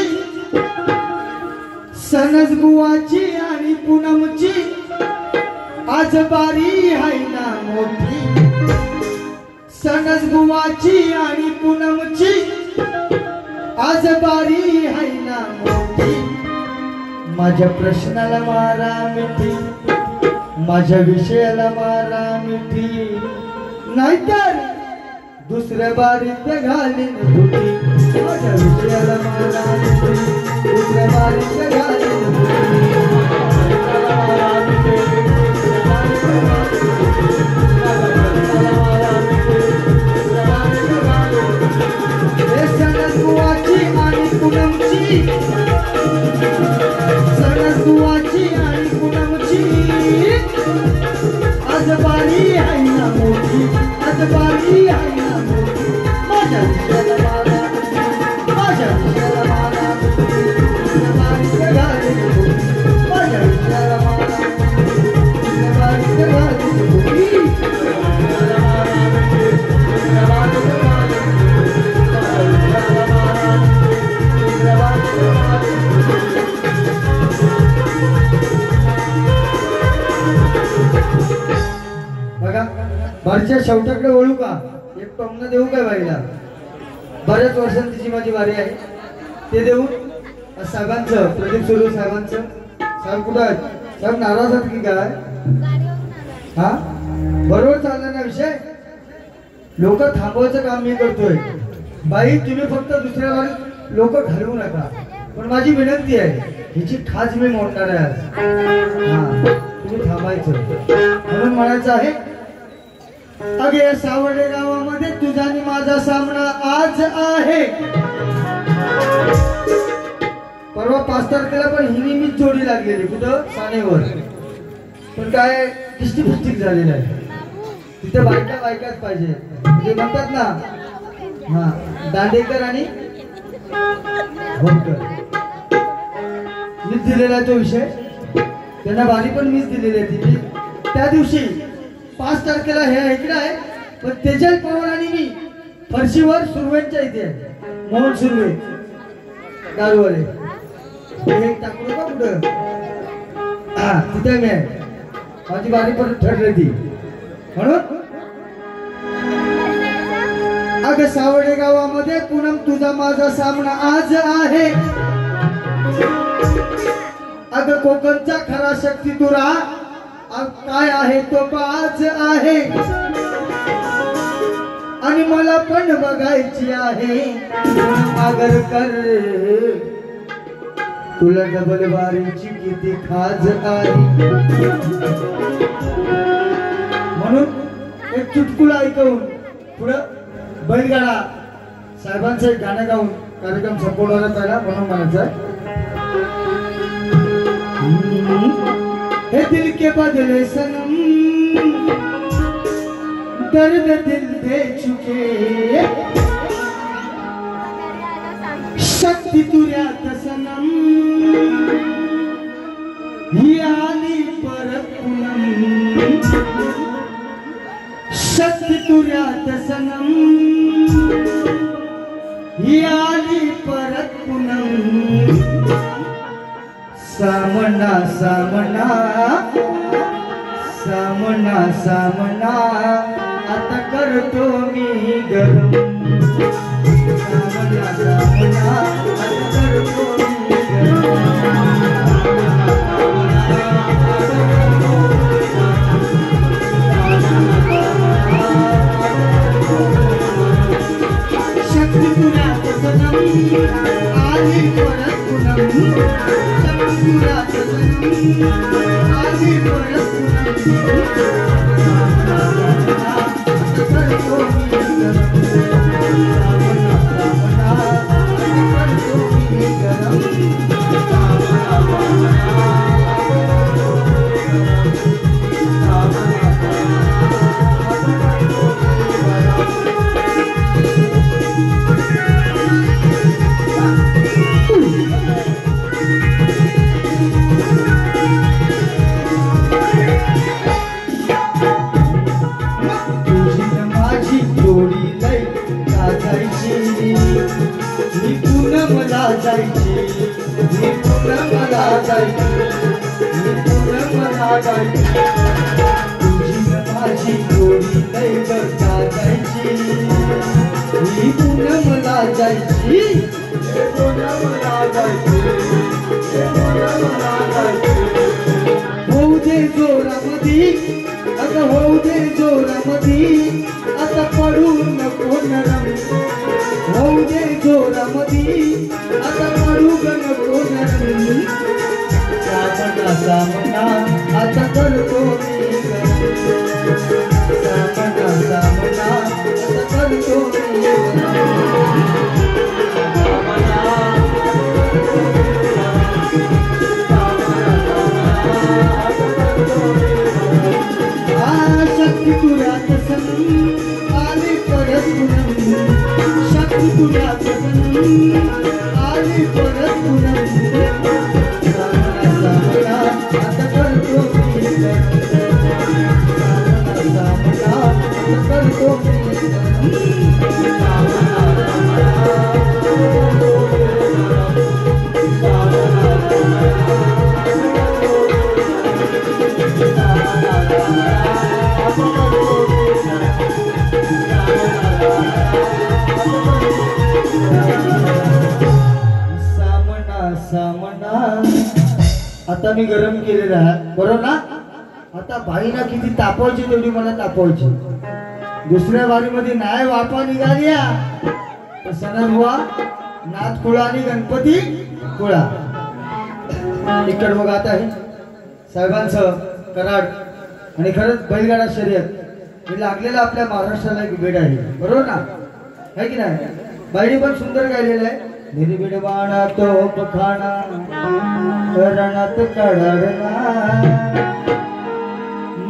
सणस बुवाची आणि पूनमची आज बारी आहे ना मोठी. सणस बुवाची आणि पूनमची आज बारी आहे ना मोठी. माझ्या प्रश्नाला मारा मिठी, माझ्या विषयाला मारा मिठी, नाहीतर दुसऱ्या बारीत घालीन बुटी. माझ्या विषयाला मारा मिठी, दुसऱ्या बारीत घालीन बुटी. सणस बुवाची आणि पूनमची, सणस बुवाची आणि पूनमची आज बारी आहे ना मोठी, आज बारी आहे ना मोठी. माझ्या विषयाला मारा, माझ्या विषयाला मारा, बारीत घालीन बारीच्या शेवटाकडे वळू का? एक टोमणं देऊ काय बाईला? बऱ्याच वर्षांची तिची माझी वारी आहे, ते देऊ साहेबांचं, प्रदीप सुरू साहेबांचं. साहेब कुठं आहेत? साहेब नाराज आहेत की काय? हा बरोबर चालला ना विषय. लोक थांबवायचं काम मी करतोय. बाई तुम्ही फक्त दुसऱ्या वारीत लोक घालवू नका, पण माझी विनंती आहे, हिची खाज मी मोडणार आहे आज. हा तुम्ही थांबायचं म्हणून म्हणायचं आहे. अगे सावडे गावामध्ये तुझा आणि माझा सामना आज आहे. परवा 5 तारखेला पण हिनी मी जोडी लागलेली कुठं सानेवर, पण काय डिस्ट्रिक्ट झालेलं आहे. तिथे बायकाच पाहिजे, ते म्हणतात ना. हा दांडेकर आणि होमकर मीच दिलेला आहे तो विषय. त्यांना बारी पण मीच दिलेली आहे. तिथे त्या दिवशी 5 तारखेला हे इकडे आहे, पण तेजल पवन आणि मी फरशीवर सुरवेच्या इथे आहे. मोहन सुरवे दारूवाले हे टाकू नका कुठं. हा तिथे मी आहे. माझी बारी पण ठरली ती म्हणून. अग सावडे गावामध्ये पूनम तुझा माझा सामना आज आहे. अग कोकणचा खरा शक्ती तुरा काय आहे तो बाज आहे. आणि मला पण बघायची आहे आगरकर, तुला डबल बारीची किती खाज आहे. म्हणून एक चुटकुला ऐकवून पुढं बैलगाडा साहेबांचं एक गाणं गाऊन कार्यक्रम संपवणारा पहिला म्हणून म्हणायचं. हे दिल के बदले सनम दर्द दिल दे चुके, शक्ती तुऱ्यात सनम ही आली परत पूनम. शक्ती तुऱ्यात सनम ही आली परत पूनम. सामना सामना सामना सामना आता करतो मी गरम. सामना सामना आता करतो मी गरम. शक्ती पुरात सनम आली परत पूनम. शक्ती पुरात सनम आली परत पूनम. करतो मी गरम. करतो मी गरम. माझी जोडी लय बरका जायची, ही पूनमला जायची, पूनमला जायची, पूनमला जायची. होऊ दे जोरामधी, आता होऊ दे जोरामधी, आता पडू नको नरम. होऊ दे जोरामधी, आता पडू नको नरम. सामना सामना आता करतो मी गरम. सामना सामना आता करतो मी गरम. शक्ती तुऱ्यात सनम आली परत पूनम. शक्ती तुऱ्यात सनम आली परत पूनम. आता करतो मी गरम. आता करतो मी गरम. आता मी गरम केलेला आहे बरोबर ना. आता बाईना किती तापवायची तेवढी मला तापवायची. दुसऱ्या बारीमध्ये नाही वापा निघाल्या तर सणन हुआ नाथ कुळा आणि गणपती कुळा. इकड बघा आता आहे साहेबांचं कराड आणि खरंच बैलगाडा शर्यत हे लागलेलं आपल्या महाराष्ट्राला एक भेट आहे बरोबर ना है की नाही. बाईने पण सुंदर गायलेलं आहे. निर्भिडवाणा तो बखाणा रणात कडाडना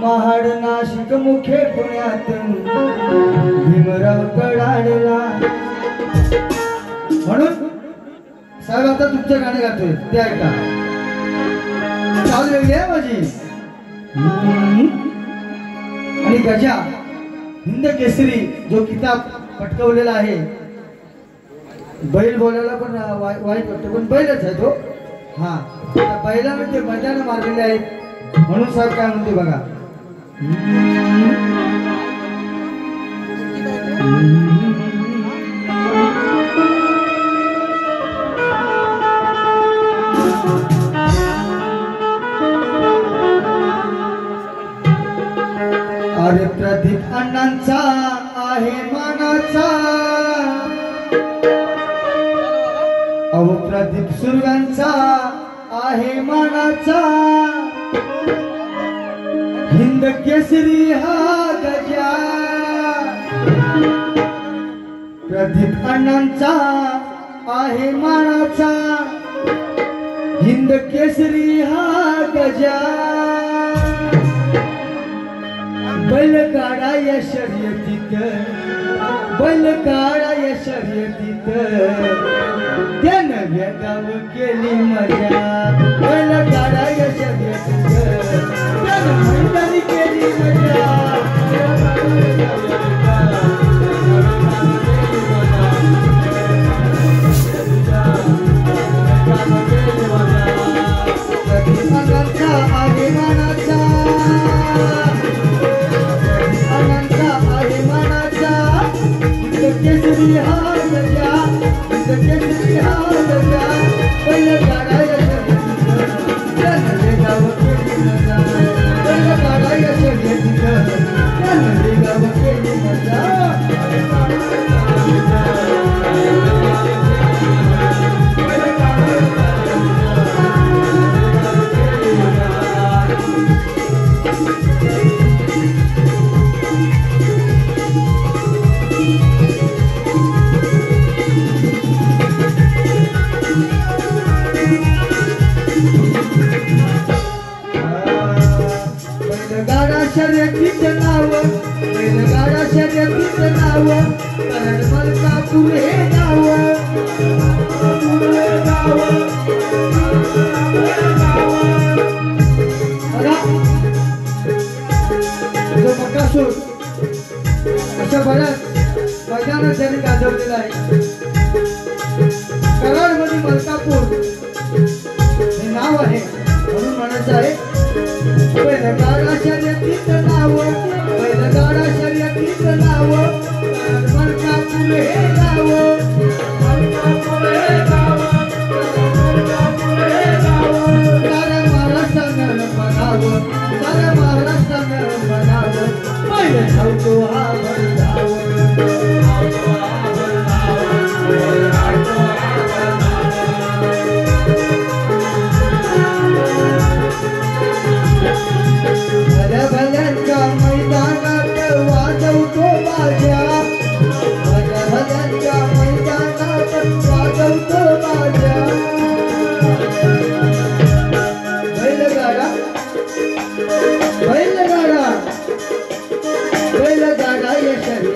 महाड नाशिक मुखे पुण्यात भीमराव कडाडला. म्हणून साहेब आता तुमचं गाणं गातोय ते ऐका. चाल वेगळी आहे माझी. आणि गजा हिंद केसरी जो किताब पटकवलेला आहे. बैल बोलायला पण वाईट वाटतं पण बैलच आहे तो. हा बैलाने ते मजाने मारलेले आहेत. म्हणून साहेब काय म्हणते बघा. अरे प्रदीप अण्णांचा आहे मानाचा अहो प्रदीप सुरगांचा आहे मानाचा हिंद केसरी हा गजा प्रदीप अण्णांचा आहे मानाचा हिंद केसरी हा गजा. बैलगाडा या शर्यतीत बैलगाडा या शर्यतीत त्यानं वेगाव केली मजा. बैलगाडा या शर्यतीत त्यानं मैदानी केली मजा. अनंता आहे मानाचा केसरी हा गजा केसरी हा गजा बैलगाडा या शर्यतीत त्यानं वेगाव केली मजा. बैलगाडा या शर्यतीत त्यानं वेगाव केली मजा. शर्यतीचं नाव बैलगाडा शर्यतीचं नाव कराड मलकापूर हे गाव. जो बकासूर अशा बऱ्याच मैदानात त्यांनी गाजवलेला आहे. कराड मध्ये मलकापूर हे नाव आहे म्हणून म्हणायचं आहे. बैलगाडा शर्यतीचं नाव बैलगाडा शर्यतीचं नाव मलकापूर हे गाव. साऱ्या महाराष्ट्रानं म्हणावं साऱ्या महाराष्ट्रानं म्हणावं बैल धावतो हा बैलाव. भल्यांच्या मैदानात वाजवतो बाजा भल्यांच्या मैदानात वाजवतो बाजा. बैलगाडा बैलगाडा बैलगाडा या शर्यतीत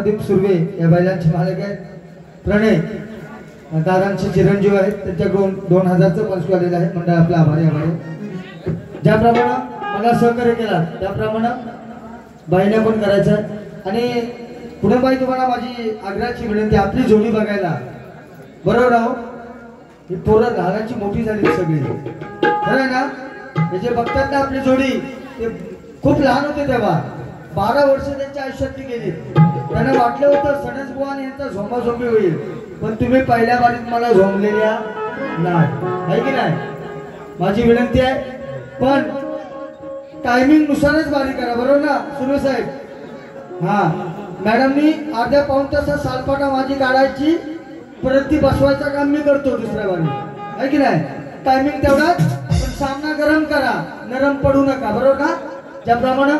प्रदीप सुर्वे या बैलांचे मालक आहेत. प्रणय दादांचे चिरंजीव आहेत, त्यांच्याकडून 2000चं पंच आलेलं आहे. मंडळ आपला आभारी आहे. ज्याप्रमाणे मला सहकार्य केला त्याप्रमाणे बाईने पण करायचं आहे. आणि पुढे बाई तुम्हाला माझी आग्रहाची विनंती, आपली जोडी बघायला बरोबर आहो. ही पोरं लहानाची मोठी झाली सगळी, खरं आहे ना. हे जे बघतात ना आपली जोडी, ते खूप लहान होते तेव्हा, 12 वर्ष त्यांच्या आयुष्यातली गेली. त्यांना वाटलं होतं सणस बुवान यांचा झोंबाझोंबी होईल, पण तुम्ही पहिल्या बारीत मला झोंबलेल्या नाही, आहे की नाही. माझी विनंती आहे, पण टायमिंग नुसारच बारी करा बरोबर ना सुरू साहेब. हा मॅडमनी अर्ध्या पाऊण तासात सालपाटा माझी काढायची, परत ती बसवायचं काम मी करतो दुसऱ्या बारी, आहे की नाही. टायमिंग तेवढाच, पण सामना गरम करा, नरम पडू नका बरोबर ना. ज्याप्रमाणे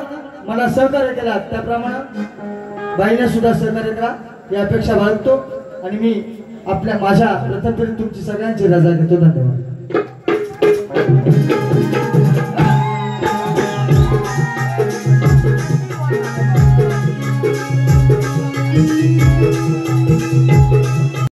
मला सहकार्य केला त्याप्रमाणे बाईने सुद्धा सहकार्य करा ही अपेक्षा बाळगतो. आणि मी माझ्या प्रथम तुमची सगळ्यांची रजा घेतो. धन्यवाद.